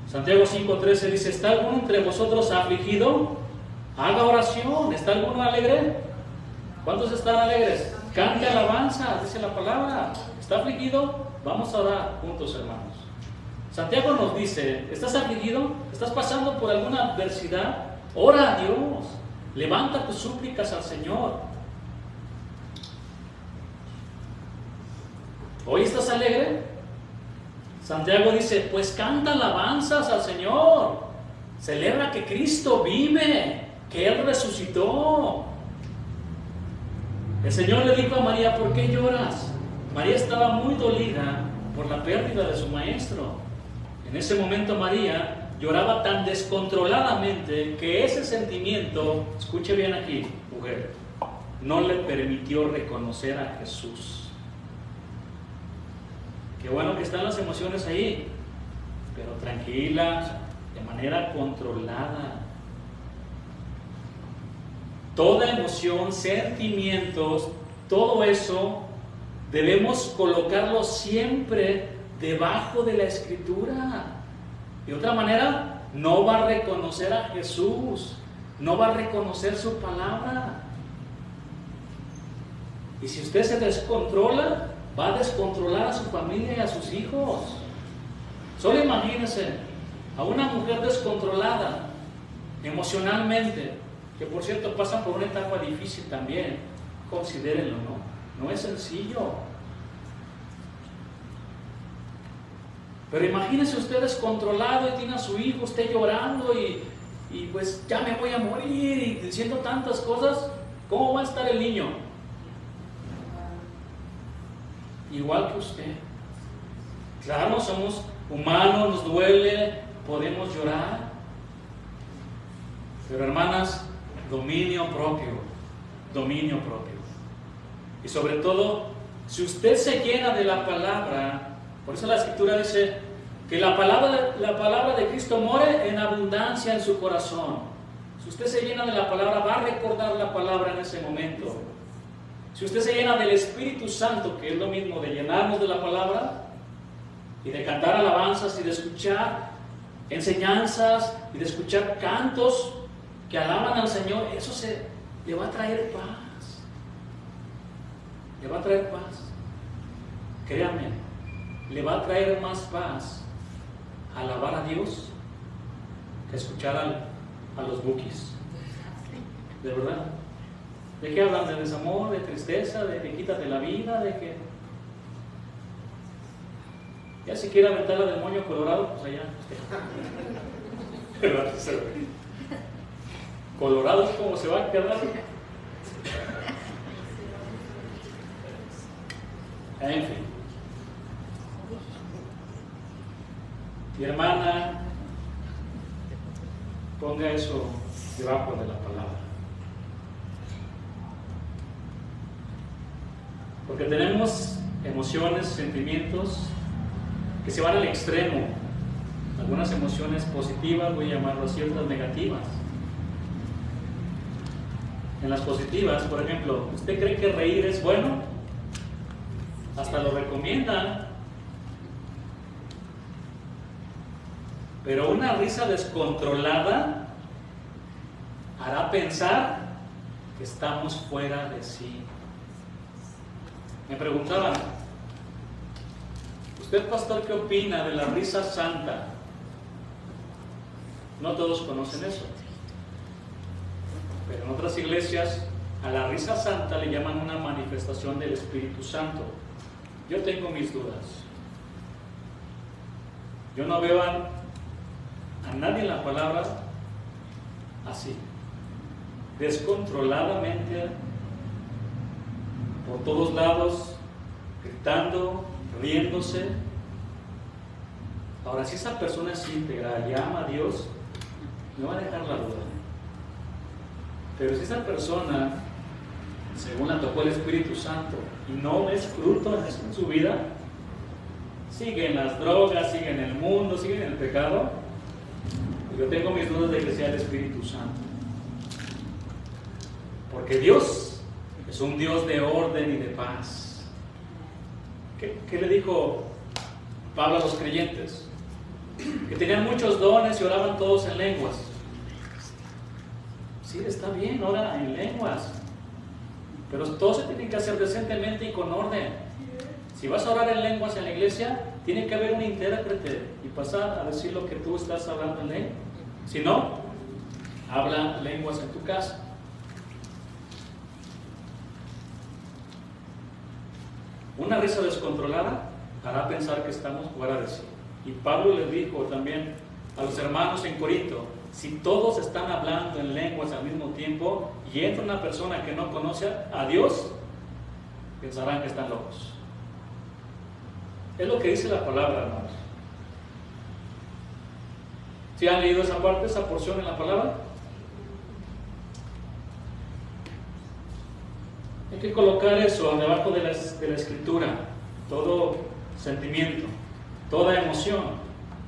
Santiago 5:13 dice, ¿está alguno entre vosotros afligido? Haga oración. ¿Está alguno alegre? ¿Cuántos están alegres? Cante alabanza, dice la palabra. ¿Está afligido? Vamos a orar juntos, hermanos. Santiago nos dice, ¿estás afligido? ¿Estás pasando por alguna adversidad? Ora a Dios. Levanta tus súplicas al Señor. ¿Hoy estás alegre? Santiago dice, pues canta alabanzas al Señor. Celebra que Cristo vive, que Él resucitó. El Señor le dijo a María, ¿por qué lloras? María estaba muy dolida por la pérdida de su maestro. En ese momento María lloraba tan descontroladamente que ese sentimiento, escuche bien aquí, mujer, no le permitió reconocer a Jesús. Qué bueno que están las emociones ahí, pero tranquila, de manera controlada. Toda emoción, sentimientos, todo eso debemos colocarlo siempre debajo de la Escritura. De otra manera, no va a reconocer a Jesús, no va a reconocer su palabra. Y si usted se descontrola, va a descontrolar a su familia y a sus hijos. Solo imagínense a una mujer descontrolada emocionalmente, que por cierto pasa por una etapa difícil también, considérenlo, ¿no? No es sencillo. Pero imagínese usted descontrolado y tiene a su hijo, usted llorando y pues ya me voy a morir y diciendo tantas cosas. ¿Cómo va a estar el niño? Igual que usted. Claro, somos humanos, nos duele, podemos llorar. Pero hermanas, dominio propio. Dominio propio. Y sobre todo, si usted se llena de la palabra, por eso la Escritura dice que la palabra de Cristo more en abundancia en su corazón. Si usted se llena de la palabra, va a recordar la palabra en ese momento. Si usted se llena del Espíritu Santo, que es lo mismo de llenarnos de la palabra y de cantar alabanzas y de escuchar enseñanzas y de escuchar cantos que alaban al Señor, eso le va a traer paz. Le va a traer paz. Créame, le va a traer más paz alabar a Dios que escuchar a los bookies. De verdad. ¿De qué hablan? ¿De desamor? ¿De tristeza? ¿De que quítate la vida? ¿De que ya si quiere aventar la del moño colorado? Pues allá. Colorado es como se va a quedar. En fin. Mi hermana, ponga eso debajo de la palabra. Porque tenemos emociones, sentimientos, que se van al extremo. Algunas emociones positivas, voy a llamarlo así, otras negativas. En las positivas, por ejemplo, ¿usted cree que reír es bueno? Hasta lo recomiendan. Pero una risa descontrolada hará pensar que estamos fuera de sí. Me preguntaban, ¿usted, pastor, qué opina de la risa santa? No todos conocen eso. Pero en otras iglesias a la risa santa le llaman una manifestación del Espíritu Santo. Yo tengo mis dudas. Yo no veo a nadie en la palabra así, descontroladamente, por todos lados, gritando, riéndose. Ahora, si esa persona es íntegra y ama a Dios, no va a dejar la duda. Pero si esa persona, según la tocó el Espíritu Santo, y no ves fruto en su vida, sigue en las drogas, sigue en el mundo, sigue en el pecado, yo tengo mis dudas de que sea el Espíritu Santo. Porque Dios es un Dios de orden y de paz. ¿Qué le dijo Pablo a los creyentes? Que tenían muchos dones y oraban todos en lenguas. Sí, está bien, ora en lenguas, pero todo se tiene que hacer decentemente y con orden. Si vas a orar en lenguas en la iglesia, tiene que haber un intérprete y pasar a decir lo que tú estás hablando en lengua. Si no, habla lenguas en tu casa. Una risa descontrolada hará pensar que estamos fuera de sí. Y Pablo les dijo también a los hermanos en Corinto, si todos están hablando en lenguas al mismo tiempo y entra una persona que no conoce a Dios, pensarán que están locos. Es lo que dice la palabra, hermanos. ¿Sí han leído esa parte, esa porción en la palabra? Hay que colocar eso debajo de la escritura, todo sentimiento, toda emoción.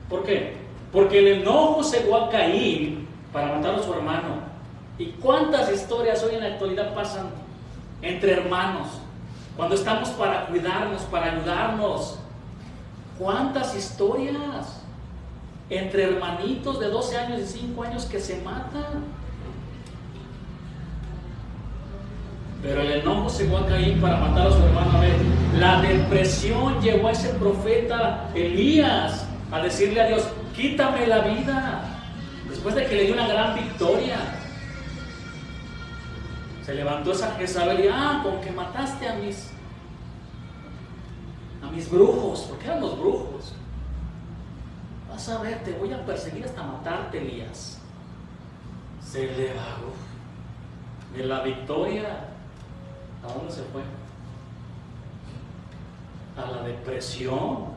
¿Por qué? Porque el enojo cegó a Caín para matar a su hermano. ¿Y cuántas historias hoy en la actualidad pasan entre hermanos? Cuando estamos para cuidarnos, para ayudarnos. ¿Cuántas historias entre hermanitos de 12 años y 5 años que se matan? Pero el enojo cegó a Caín para matar a su hermano Abel. La depresión llevó a ese profeta Elías a decirle a Dios, quítame la vida, después de que le dio una gran victoria. Se levantó esa Jezabel y con que mataste a mis brujos, porque eran los brujos. Vas a ver, te voy a perseguir hasta matarte, Elías. Se le bajó de la victoria. ¿A dónde se fue? A la depresión.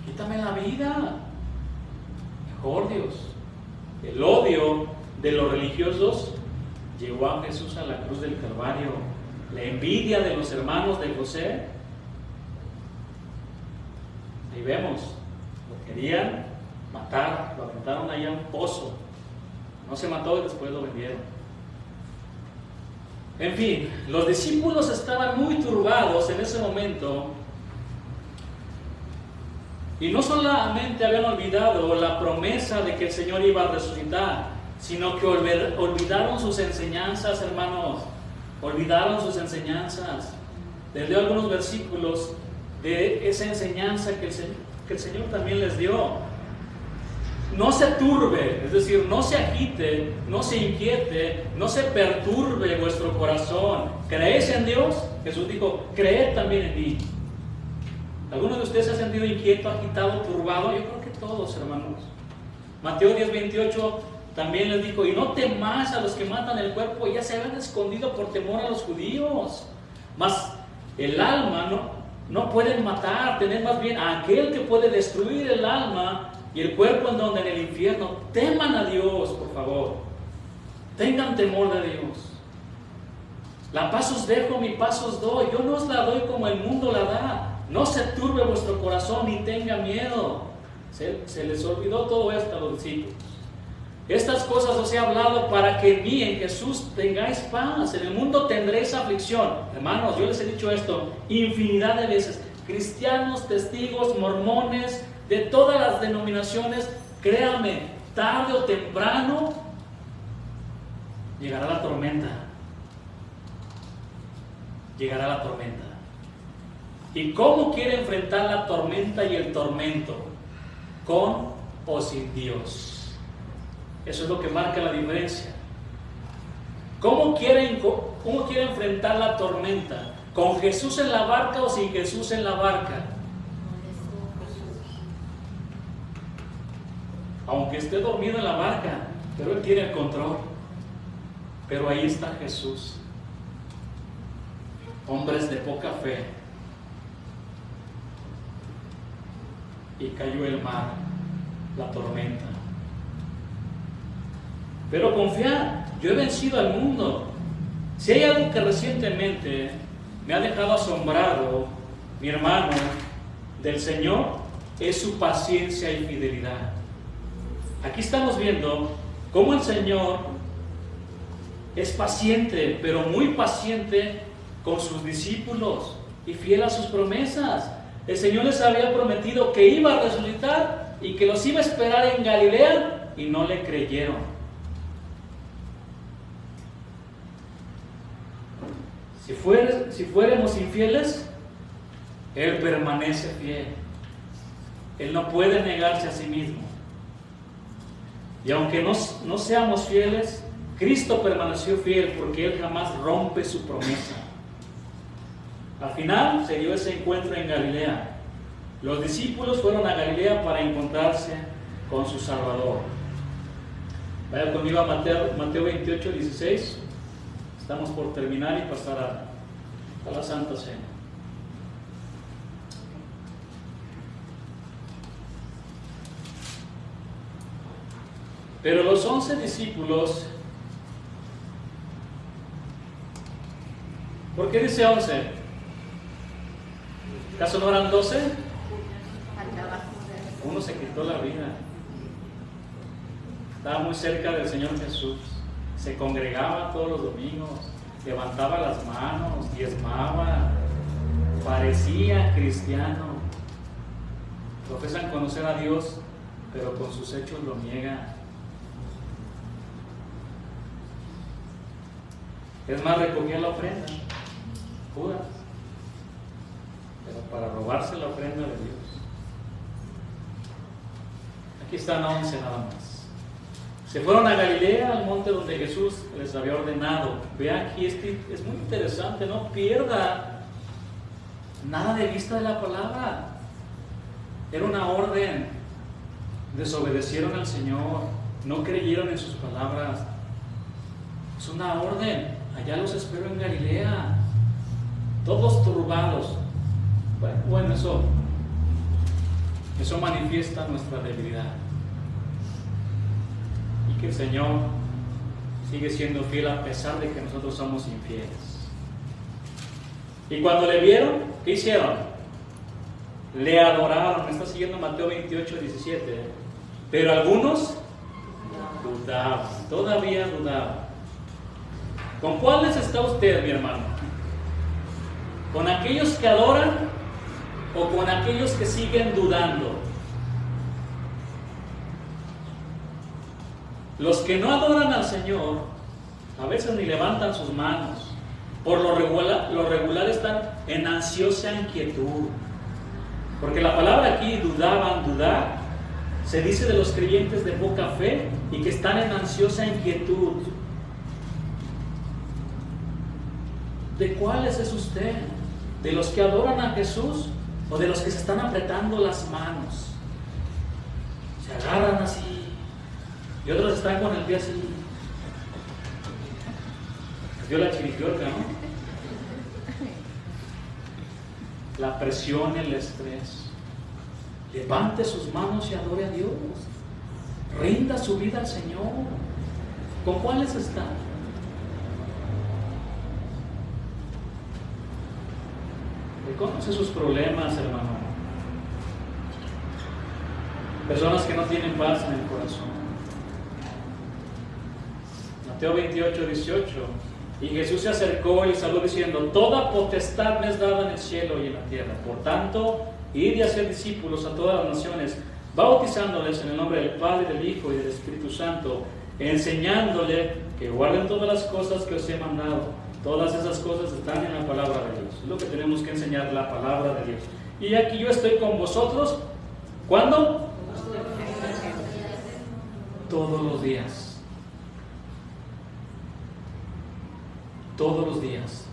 Quítame la vida. Mejor, Dios. El odio de los religiosos llevó a Jesús a la cruz del Calvario. La envidia de los hermanos de José. Ahí vemos, lo querían matar, lo aventaron allá a un pozo. No se mató y después lo vendieron. En fin, los discípulos estaban muy turbados en ese momento. Y no solamente habían olvidado la promesa de que el Señor iba a resucitar, sino que olvidaron sus enseñanzas, hermanos. Olvidaron sus enseñanzas. Les leo algunos versículos de esa enseñanza que el Señor también les dio. No se turbe, es decir, no se agite, no se inquiete, no se perturbe vuestro corazón. ¿Creéis en Dios? Jesús dijo, creed también en mí. ¿Alguno de ustedes se ha sentido inquieto, agitado, turbado? Yo creo que todos, hermanos. Mateo 10:28 también les dijo, y no temáis a los que matan el cuerpo, ya se habían escondido por temor a los judíos. Mas el alma no pueden matar, tener más bien a aquel que puede destruir el alma y el cuerpo en el infierno. Teman a Dios, por favor. Tengan temor de Dios. La paz os dejo, mi paz os doy. Yo no os la doy como el mundo la da. No se turbe vuestro corazón ni tenga miedo. Se les olvidó todo esto a los discípulos. Estas cosas os he hablado para que en mí, en Jesús, tengáis paz. En el mundo tendréis aflicción. Hermanos, yo les he dicho esto infinidad de veces. Cristianos, testigos, mormones, de todas las denominaciones, créanme, tarde o temprano llegará la tormenta. Llegará la tormenta. ¿Y cómo quiere enfrentar la tormenta y el tormento? ¿Con o sin Dios? Eso es lo que marca la diferencia. ¿Cómo quiere enfrentar la tormenta? ¿Con Jesús en la barca o sin Jesús en la barca? Aunque esté dormido en la barca, pero Él tiene el control. Pero ahí está Jesús. Hombres de poca fe. Y cayó el mar, la tormenta. Pero confiad, yo he vencido al mundo. Si hay algo que recientemente me ha dejado asombrado, mi hermano, del Señor, es su paciencia y fidelidad. Aquí estamos viendo cómo el Señor es paciente, pero muy paciente con sus discípulos y fiel a sus promesas. El Señor les había prometido que iba a resucitar y que los iba a esperar en Galilea y no le creyeron. Si fuéramos infieles, Él permanece fiel. Él no puede negarse a sí mismo. Y aunque no seamos fieles, Cristo permaneció fiel porque Él jamás rompe su promesa. Al final se dio ese encuentro en Galilea. Los discípulos fueron a Galilea para encontrarse con su Salvador. Vaya conmigo a Mateo 28, 16. Estamos por terminar y pasar a la Santa Cena. Pero los 11 discípulos, ¿por qué dice 11? ¿Acaso no eran 12? Uno se quitó la vida. Estaba muy cerca del Señor Jesús. Se congregaba todos los domingos, levantaba las manos, diezmaba, parecía cristiano. Profesan conocer a Dios, pero con sus hechos lo niegan. Es más, recogía la ofrenda, Judas, pero para robarse la ofrenda de Dios. Aquí están 11 nada más. Se fueron a Galilea, al monte donde Jesús les había ordenado. Vean aquí, es muy interesante, no pierda nada de vista de la palabra. Era una orden. Desobedecieron al Señor, no creyeron en sus palabras. Es una orden. Allá los espero en Galilea, todos turbados. Bueno, eso manifiesta nuestra debilidad. Y que el Señor sigue siendo fiel a pesar de que nosotros somos infieles. Y cuando le vieron, ¿qué hicieron? Le adoraron. Me está siguiendo Mateo 28, 17. Pero algunos dudaban, todavía dudaban. ¿Con cuáles está usted, mi hermano? ¿Con aquellos que adoran o con aquellos que siguen dudando? Los que no adoran al Señor a veces ni levantan sus manos. Por lo regular están en ansiosa inquietud. Porque la palabra aquí, dudaban, dudar, se dice de los creyentes de poca fe y que están en ansiosa inquietud. ¿De cuáles es usted? ¿De los que adoran a Jesús o de los que se están apretando las manos? Se agarran así y otros están con el pie así. Les dio la chiripiorca, ¿no? La presión, el estrés. Levante sus manos y adore a Dios. Rinda su vida al Señor. ¿Con cuáles están? conoce sus problemas, hermano. Personas que no tienen paz en el corazón. Mateo 28, 18. Y Jesús se acercó y les habló diciendo: toda potestad me es dada en el cielo y en la tierra. Por tanto, id y hacer discípulos a todas las naciones, bautizándoles en el nombre del Padre, del Hijo y del Espíritu Santo, enseñándole que guarden todas las cosas que os he mandado. Todas esas cosas están en la palabra de Dios. Es lo que tenemos que enseñar, la palabra de Dios. Y aquí yo estoy con vosotros. ¿Cuándo? Todos los días. Todos los días,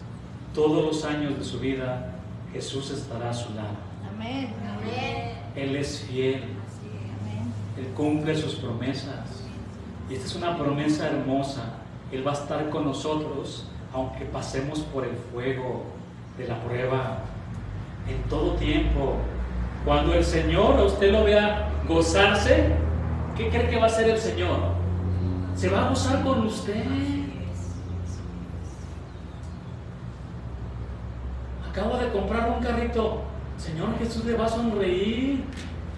todos los años de su vida, Jesús estará a su lado. Amén. Amén. Él es fiel. Él cumple sus promesas. Y esta es una promesa hermosa. Él va a estar con nosotros, aunque pasemos por el fuego de la prueba, en todo tiempo. Cuando el Señor a usted lo vea gozarse, ¿qué cree que va a hacer el Señor? Se va a gozar con usted. Acabo de comprar un carrito. Señor Jesús le va a sonreír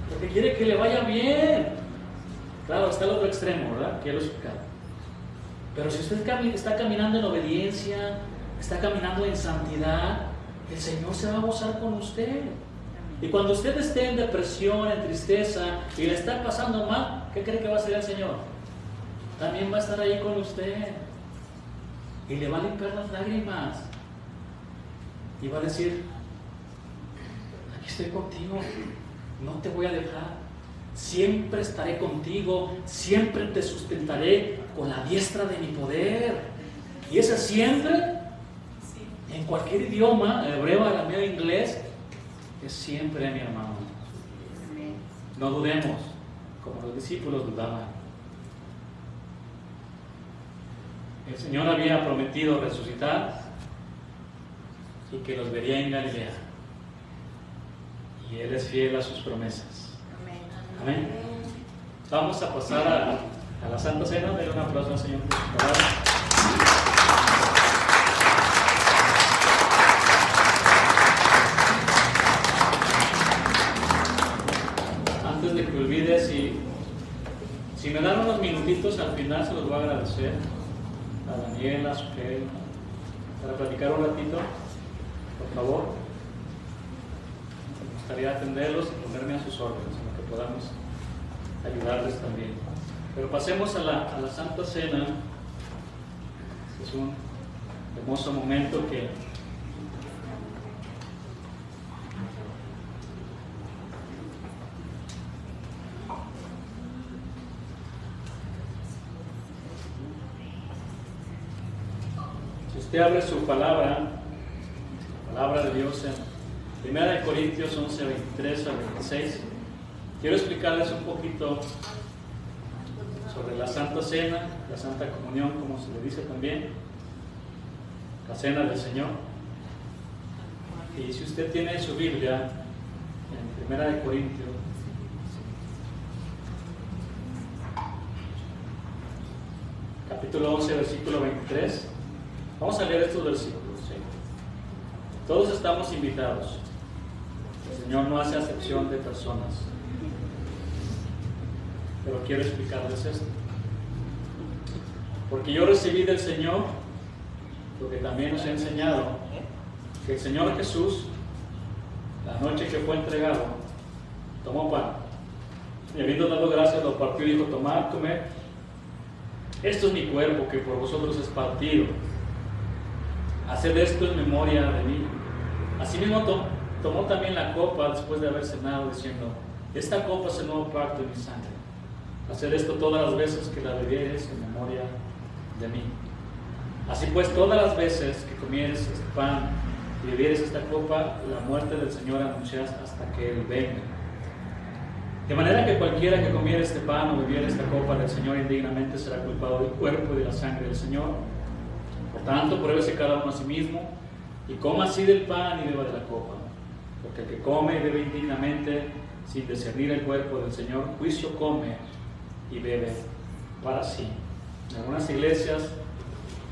porque quiere que le vaya bien. Claro, está el otro extremo, ¿verdad? Quiero explicar. Pero si usted está caminando en obediencia, está caminando en santidad, el Señor se va a gozar con usted. Y cuando usted esté en depresión, en tristeza y le está pasando mal, ¿qué cree que va a hacer el Señor? También va a estar ahí con usted y le va a limpiar las lágrimas. Y va a decir: aquí estoy contigo, no te voy a dejar, siempre estaré contigo, siempre te sustentaré con la diestra de mi poder. Y ese siempre, en cualquier idioma, hebreo, arameo, inglés, es siempre, mi hermano. No dudemos, como los discípulos dudaban. El Señor había prometido resucitar y que los vería en Galilea. Y Él es fiel a sus promesas. Amén. Vamos a pasar a la Santa Cena. Denle un aplauso al Señor por su palabra. Antes de que olvide, si me dan unos minutitos al final, se los voy a agradecer a Daniela, a Sujel, para platicar un ratito. Por favor, me gustaría atenderlos y ponerme a sus órdenes en lo que podamos ayudarles también. Pero pasemos a la Santa Cena. Es un hermoso momento que si usted abre su palabra de Dios en 1 Corintios 11, 23 al 26. Quiero explicarles un poquito sobre la Santa Cena, la Santa Comunión, como se le dice también, la Cena del Señor. Y si usted tiene su Biblia en 1 Corintios, capítulo 11, versículo 23, vamos a leer estos versículos. Todos estamos invitados. El Señor no hace acepción de personas. Pero quiero explicarles esto. Porque yo recibí del Señor lo que también nos ha enseñado, que el Señor Jesús, la noche que fue entregado, tomó pan y habiendo dado gracias lo partió y dijo: tomad, comed, esto es mi cuerpo que por vosotros es partido, haced esto en memoria de mí. Asimismo tomó también la copa después de haber cenado, diciendo: esta copa es el nuevo pacto en mi sangre, haced esto todas las veces que la bebiereis en memoria de mí. Así pues, todas las veces que comieres este pan y bebieres esta copa, la muerte del Señor anuncias hasta que Él venga. De manera que cualquiera que comiera este pan o bebiera esta copa del Señor indignamente será culpado del cuerpo y de la sangre del Señor. Por tanto, pruébese cada uno a sí mismo y coma así del pan y beba de la copa. Porque el que come y bebe indignamente, sin discernir el cuerpo del Señor, juicio come y bebe para sí. En algunas iglesias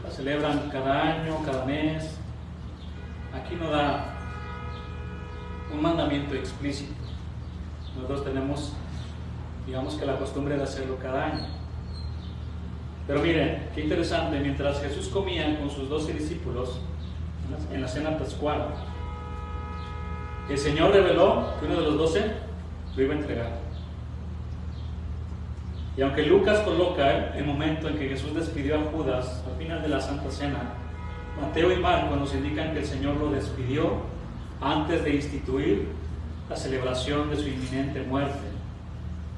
la celebran cada año, cada mes. Aquí no da un mandamiento explícito. Nosotros tenemos, digamos que la costumbre de hacerlo cada año. Pero miren, qué interesante, mientras Jesús comía con sus 12 discípulos en la cena pascual, el Señor reveló que uno de los 12 lo iba a entregar. Y aunque Lucas coloca el momento en que Jesús despidió a Judas al final de la Santa Cena, Mateo y Marcos nos indican que el Señor lo despidió antes de instituir la celebración de su inminente muerte.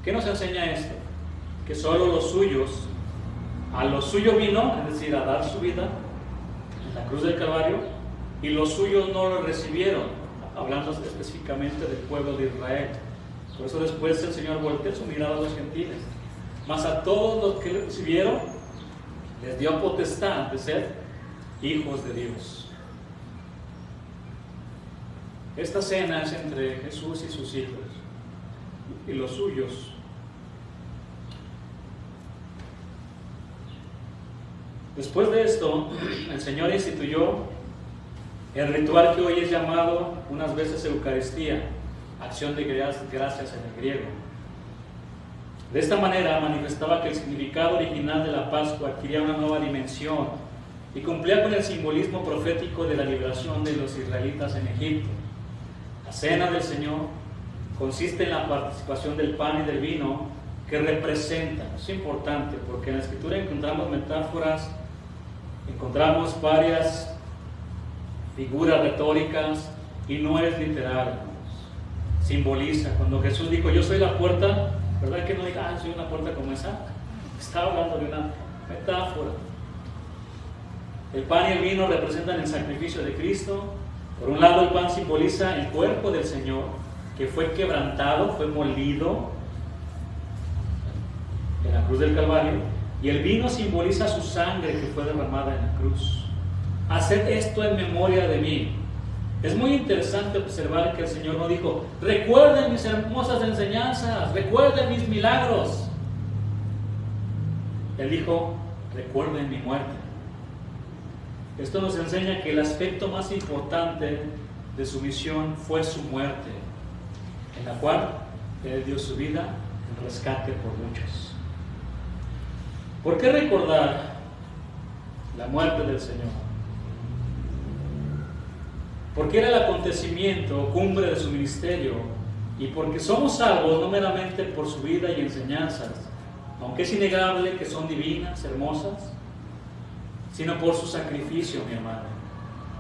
¿Qué nos enseña esto? Que solo los suyos, a lo suyo vino, es decir, a dar su vida en la cruz del Calvario, y los suyos no lo recibieron, hablando específicamente del pueblo de Israel. Por eso después el Señor volteó su mirada a los gentiles. Mas a todos los que le recibieron, les dio potestad de ser hijos de Dios. Esta cena es entre Jesús y sus hijos, y los suyos. Después de esto, el Señor instituyó el ritual que hoy es llamado unas veces Eucaristía, acción de gracias en el griego. De esta manera manifestaba que el significado original de la Pascua adquiría una nueva dimensión y cumplía con el simbolismo profético de la liberación de los israelitas en Egipto. La cena del Señor consiste en la participación del pan y del vino que representan. Es importante porque en la Escritura encontramos metáforas, encontramos varias figuras retóricas y no es literal. Simboliza. Cuando Jesús dijo, yo soy la puerta, ¿verdad que no diga, soy una puerta como esa? Estaba hablando de una metáfora. El pan y el vino representan el sacrificio de Cristo. Por un lado, el pan simboliza el cuerpo del Señor, que fue quebrantado, fue molido en la cruz del Calvario, y el vino simboliza su sangre que fue derramada en la cruz. Haced esto en memoria de mí. Es muy interesante observar que el Señor no dijo, recuerden mis hermosas enseñanzas, recuerden mis milagros. Él dijo, recuerden mi muerte. Esto nos enseña que el aspecto más importante de su misión fue su muerte, en la cual Él dio su vida en rescate por muchos. ¿Por qué recordar la muerte del Señor? Porque era el acontecimiento o cumbre de su ministerio, y porque somos salvos no meramente por su vida y enseñanzas, aunque es innegable que son divinas, hermosas, sino por su sacrificio, mi hermano.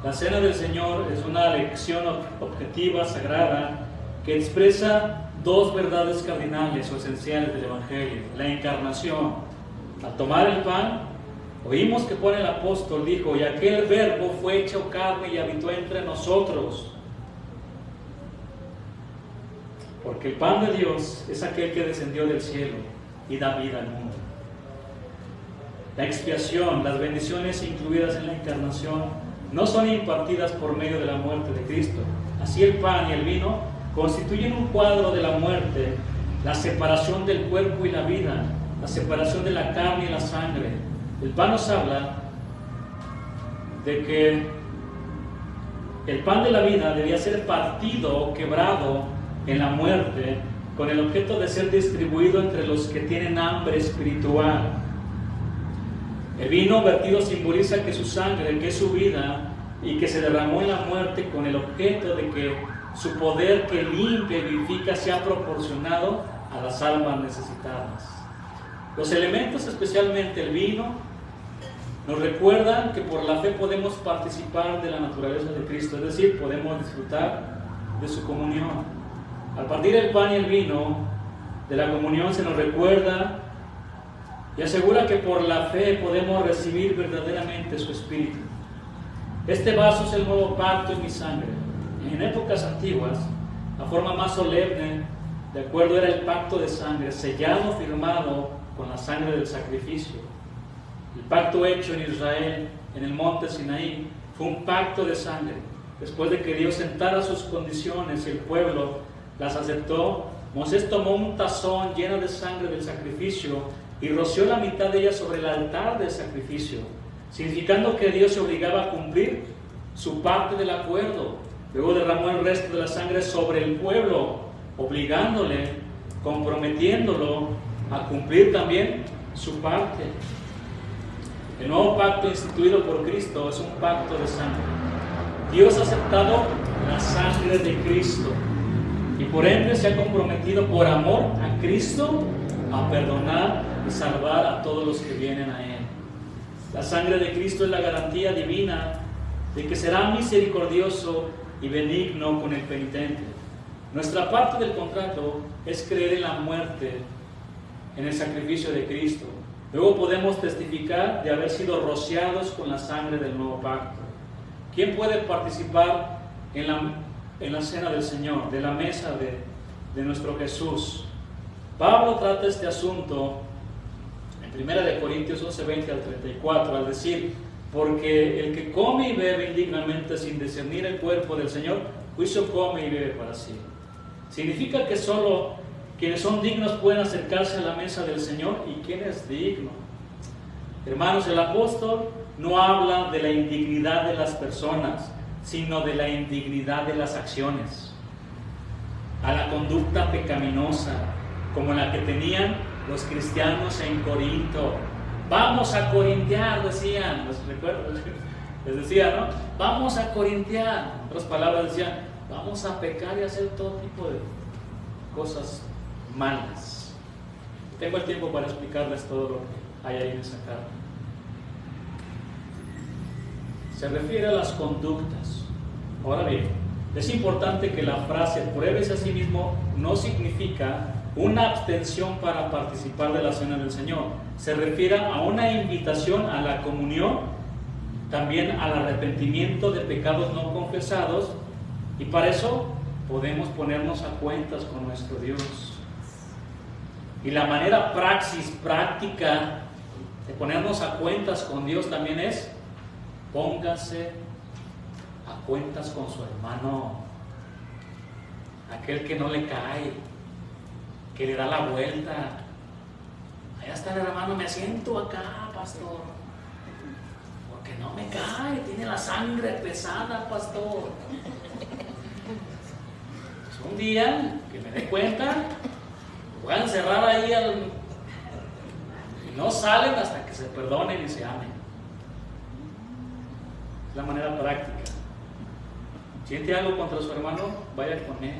La cena del Señor es una lección objetiva, sagrada, que expresa dos verdades cardinales o esenciales del Evangelio. La encarnación. Al tomar el pan, oímos que por el apóstol dijo, y aquel verbo fue hecho carne y habitó entre nosotros. Porque el pan de Dios es aquel que descendió del cielo y da vida al mundo. La expiación, las bendiciones incluidas en la encarnación, no son impartidas por medio de la muerte de Cristo. Así el pan y el vino constituyen un cuadro de la muerte, la separación del cuerpo y la vida, la separación de la carne y la sangre. El pan nos habla de que el pan de la vida debía ser partido o quebrado en la muerte con el objeto de ser distribuido entre los que tienen hambre espiritual. El vino vertido simboliza que su sangre, que es su vida y que se derramó en la muerte con el objeto de que su poder que limpia y vivifica sea proporcionado a las almas necesitadas. Los elementos, especialmente el vino, nos recuerdan que por la fe podemos participar de la naturaleza de Cristo, es decir, podemos disfrutar de su comunión. Al partir el pan y el vino de la comunión se nos recuerda y asegura que por la fe podemos recibir verdaderamente su Espíritu. Este vaso es el nuevo pacto en mi sangre. En épocas antiguas, la forma más solemne, de acuerdo, era el pacto de sangre, sellado, firmado con la sangre del sacrificio. El pacto hecho en Israel, en el monte Sinaí, fue un pacto de sangre. Después de que Dios sentara sus condiciones y el pueblo las aceptó, Moisés tomó un tazón lleno de sangre del sacrificio y roció la mitad de ella sobre el altar del sacrificio, significando que Dios se obligaba a cumplir su parte del acuerdo. Luego derramó el resto de la sangre sobre el pueblo, obligándole, comprometiéndolo a cumplir también su parte. El nuevo pacto instituido por Cristo es un pacto de sangre. Dios ha aceptado la sangre de Cristo y por ende se ha comprometido por amor a Cristo a perdonar y salvar a todos los que vienen a Él. La sangre de Cristo es la garantía divina de que será misericordioso y benigno con el penitente. Nuestra parte del contrato es creer en la muerte, en el sacrificio de Cristo. Luego podemos testificar de haber sido rociados con la sangre del nuevo pacto. ¿Quién puede participar en la cena del Señor, de la mesa de nuestro Jesús? Pablo trata este asunto en 1 Corintios 11, 20 al 34, al decir: porque el que come y bebe indignamente sin discernir el cuerpo del Señor, juicio come y bebe para sí. Significa que solo quienes son dignos pueden acercarse a la mesa del Señor. ¿Y quién es digno? Hermanos, el apóstol no habla de la indignidad de las personas, sino de la indignidad de las acciones, a la conducta pecaminosa, como la que tenían los cristianos en Corinto. Vamos a corintiar, decían, les decía, ¿no? Vamos a corintiar. En otras palabras decían, vamos a pecar y hacer todo tipo de cosas malas. Tengo el tiempo para explicarles todo lo que hay ahí en esa carta. Se refiere a las conductas. Ahora bien, es importante que la frase pruébese a sí mismo no significa una abstención para participar de la cena del Señor. Se refiere a una invitación a la comunión, también al arrepentimiento de pecados no confesados, y para eso podemos ponernos a cuentas con nuestro Dios. Y la manera práctica de ponernos a cuentas con Dios también es: póngase a cuentas con su hermano, aquel que no le cae, que le da la vuelta. Allá está el hermano, me siento acá, pastor, porque no me cae, tiene la sangre pesada, pastor. Pues un día que me dé cuenta, voy a encerrar ahí y no salen hasta que se perdonen y se amen. Es la manera práctica. Siente algo contra su hermano, vaya con él,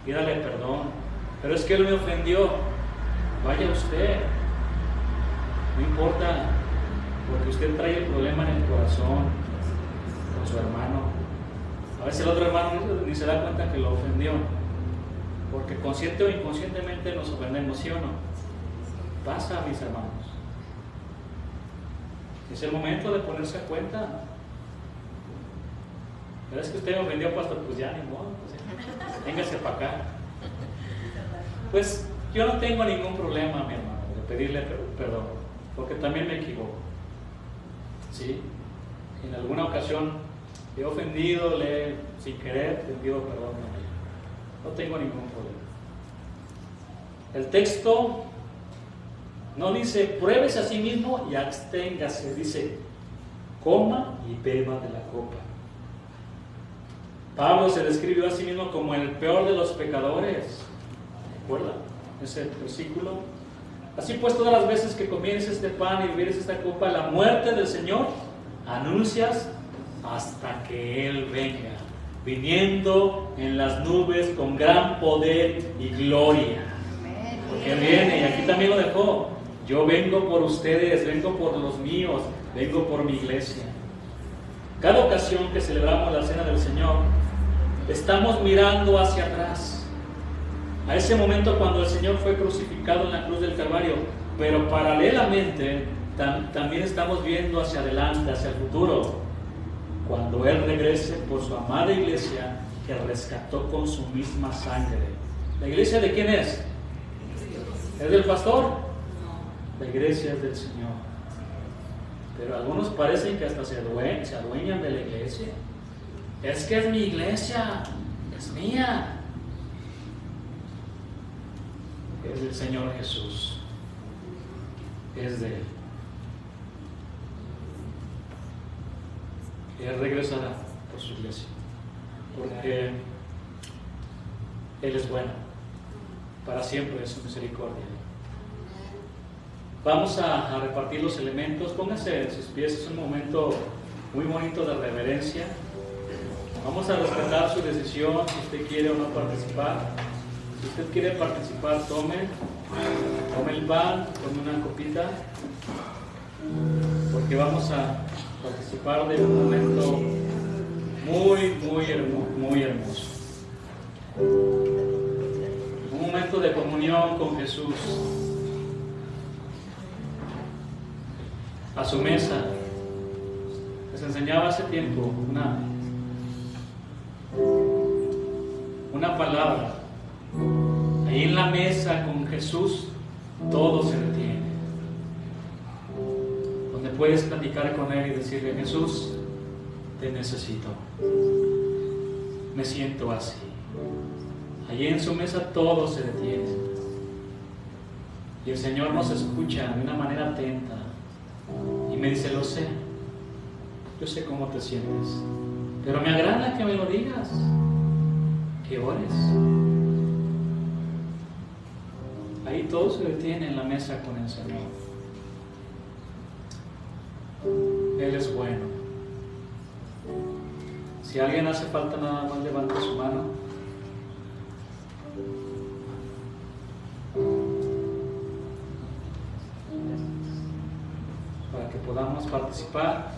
pídale perdón. Pero es que él me ofendió, vaya usted. No importa, porque usted trae el problema en el corazón con su hermano. A veces el otro hermano ni se da cuenta que lo ofendió, porque consciente o inconscientemente nos ofendemos, ¿sí o no? Pasa, mis hermanos. Es el momento de ponerse a cuenta. Pero es que usted me ofendió, pastor, pues ya ni modo, pues, véngase para acá. Pues yo no tengo ningún problema, mi hermano, de pedirle perdón, porque también me equivoco. ¿Sí? En alguna ocasión he ofendido, sin querer, le pido perdón. No tengo ningún problema. El texto no dice pruébese a sí mismo y absténgase, dice coma y beba de la copa. Pablo se describió a sí mismo como el peor de los pecadores. ¿Recuerda ese versículo? Así pues, todas las veces que comieres este pan y bebieres esta copa, la muerte del Señor anuncias hasta que Él venga, viniendo en las nubes con gran poder y gloria. Porque viene, y aquí también lo dejó: yo vengo por ustedes, vengo por los míos, vengo por mi iglesia. Cada ocasión que celebramos la cena del Señor, estamos mirando hacia atrás, a ese momento cuando el Señor fue crucificado en la cruz del Calvario, pero paralelamente también estamos viendo hacia adelante, hacia el futuro, cuando Él regrese por su amada iglesia que rescató con su misma sangre. ¿La iglesia de quién es? ¿Es del pastor? La iglesia es del Señor. Pero algunos parecen que hasta se adueñan de la iglesia. Es que es mi iglesia, es mía. Es del Señor Jesús, es de Él. Él regresará por su iglesia, porque Él es bueno, para siempre es su misericordia. Vamos a repartir los elementos. Póngase en sus pies, es un momento muy bonito de reverencia. Vamos a respetar su decisión, si usted quiere o no participar. Si usted quiere participar, tome el pan, tome una copita, porque vamos a participar de un momento muy hermoso. Un momento de comunión con Jesús. A su mesa. Les enseñaba hace tiempo una palabra. Ahí en la mesa con Jesús todo se detiene. Donde puedes platicar con Él y decirle: Jesús, te necesito. Me siento así. Allí en su mesa todo se detiene. Y el Señor nos escucha de una manera atenta. Y me dice: lo sé. Yo sé cómo te sientes. Pero me agrada que me lo digas. Que ores. Ahí todo se detiene en la mesa con el Señor. Él es bueno. Si alguien hace falta, nada más levante su mano. Para que podamos participar.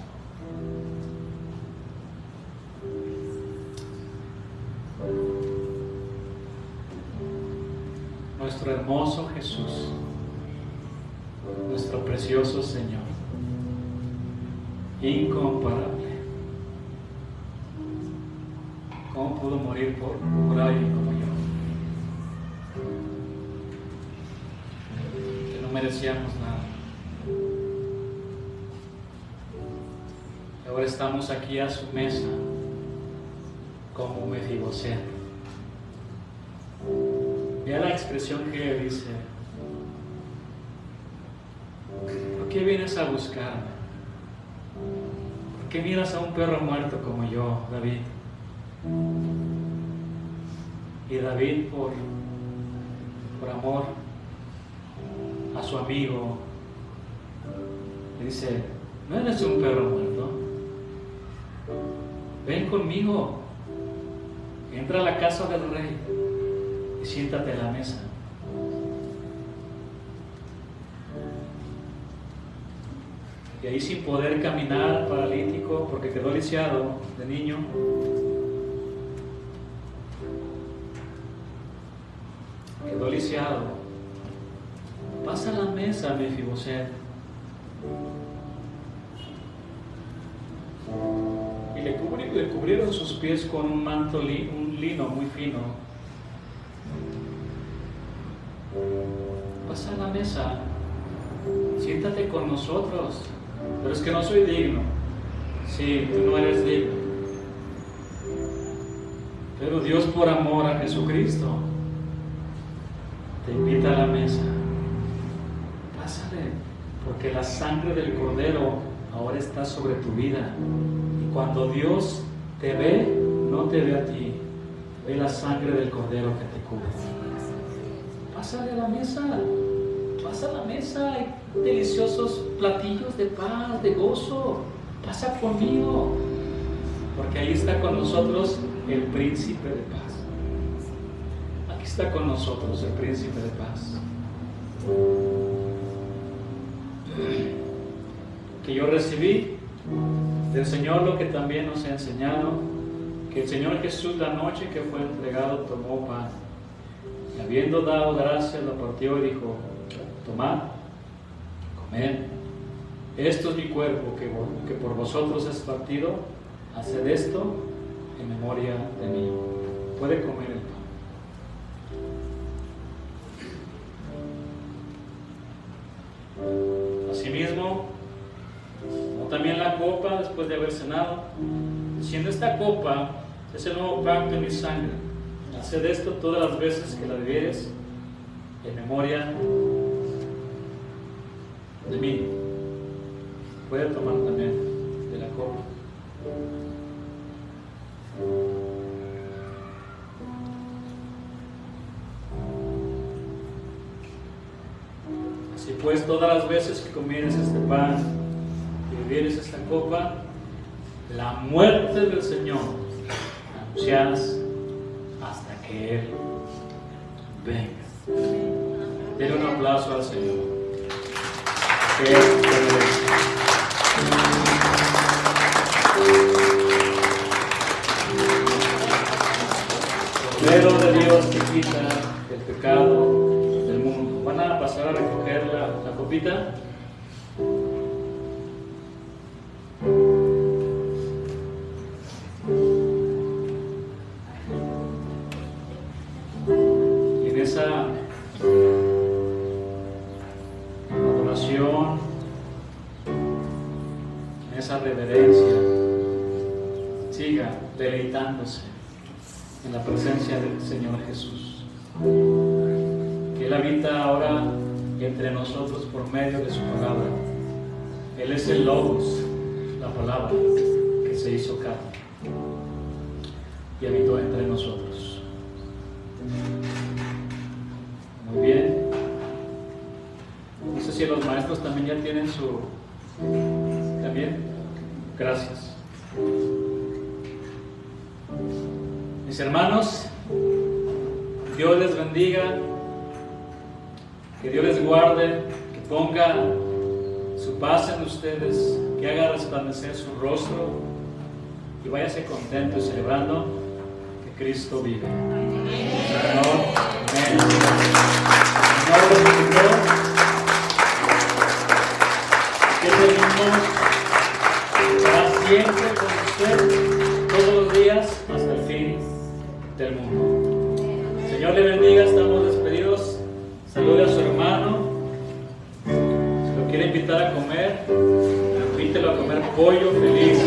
Nuestro hermoso Jesús, nuestro precioso Señor, incomparable. ¿Cómo pudo morir por alguien como yo? Que no merecíamos nada. Ahora estamos aquí a su mesa como Mefibosé. Vea la expresión que dice: ¿por qué vienes a buscarme? ¿Por qué miras a un perro muerto como yo, David? Y David, por amor a su amigo, le dice: no eres un perro muerto, ven conmigo, entra a la casa del rey y siéntate a la mesa. Y ahí, sin poder caminar, paralítico, porque quedó lisiado de niño, quedó lisiado, pasa a la mesa, Mefibosé, y le cubrieron sus pies con un manto, un lino muy fino. Pasa a la mesa, siéntate con nosotros. Pero es que no soy digno. Sí, tú no eres digno. Pero Dios, por amor a Jesucristo, te invita a la mesa. Pásale, porque la sangre del Cordero ahora está sobre tu vida. Y cuando Dios te ve, no te ve a ti, ve la sangre del Cordero que te cubre. Pásale a la mesa. Pasa a la mesa, hay deliciosos platillos de paz, de gozo. Pasa conmigo, porque ahí está con nosotros el príncipe de paz. Aquí está con nosotros el príncipe de paz. Que yo recibí del Señor lo que también nos ha enseñado, que el Señor Jesús, la noche que fue entregado, tomó pan, y habiendo dado gracias, lo partió y dijo: tomad, comed, esto es mi cuerpo que por vosotros es partido, haced esto en memoria de mí. Puede comer el pan. Asimismo, como también la copa después de haber cenado, diciendo: esta copa es el nuevo pacto en mi sangre, haced esto todas las veces que la bebieres en memoria de mí. Puede tomar también de la copa. después todas las veces que comieres este pan y bebieres esta copa, la muerte del Señor anunciarás hasta que Él venga. Denle un aplauso al Señor. Que Él te bendiga. Cordero de Dios que quita el pecado del mundo. Van a pasar a recoger la copita. Y en esa adoración, en esa reverencia, siga deleitándose en la presencia del Señor Jesús, que Él habita ahora entre nosotros por medio de su palabra. Él es el Logos, la palabra que se hizo carne y habitó entre nosotros. Muy bien. No sé si los maestros también ya tienen su... ¿También? Gracias. Mis hermanos, Dios les bendiga, que Dios les guarde, que ponga su paz en ustedes, que haga resplandecer su rostro y váyase contentos celebrando que Cristo vive. Señor, amén. Señor los bendiga, que es el mismo, estará siempre con usted todos los días hasta el fin del mundo. Señor le bendiga, estamos despedidos. Salude a su hermano. Si lo quiere invitar a comer, invítelo a comer pollo feliz.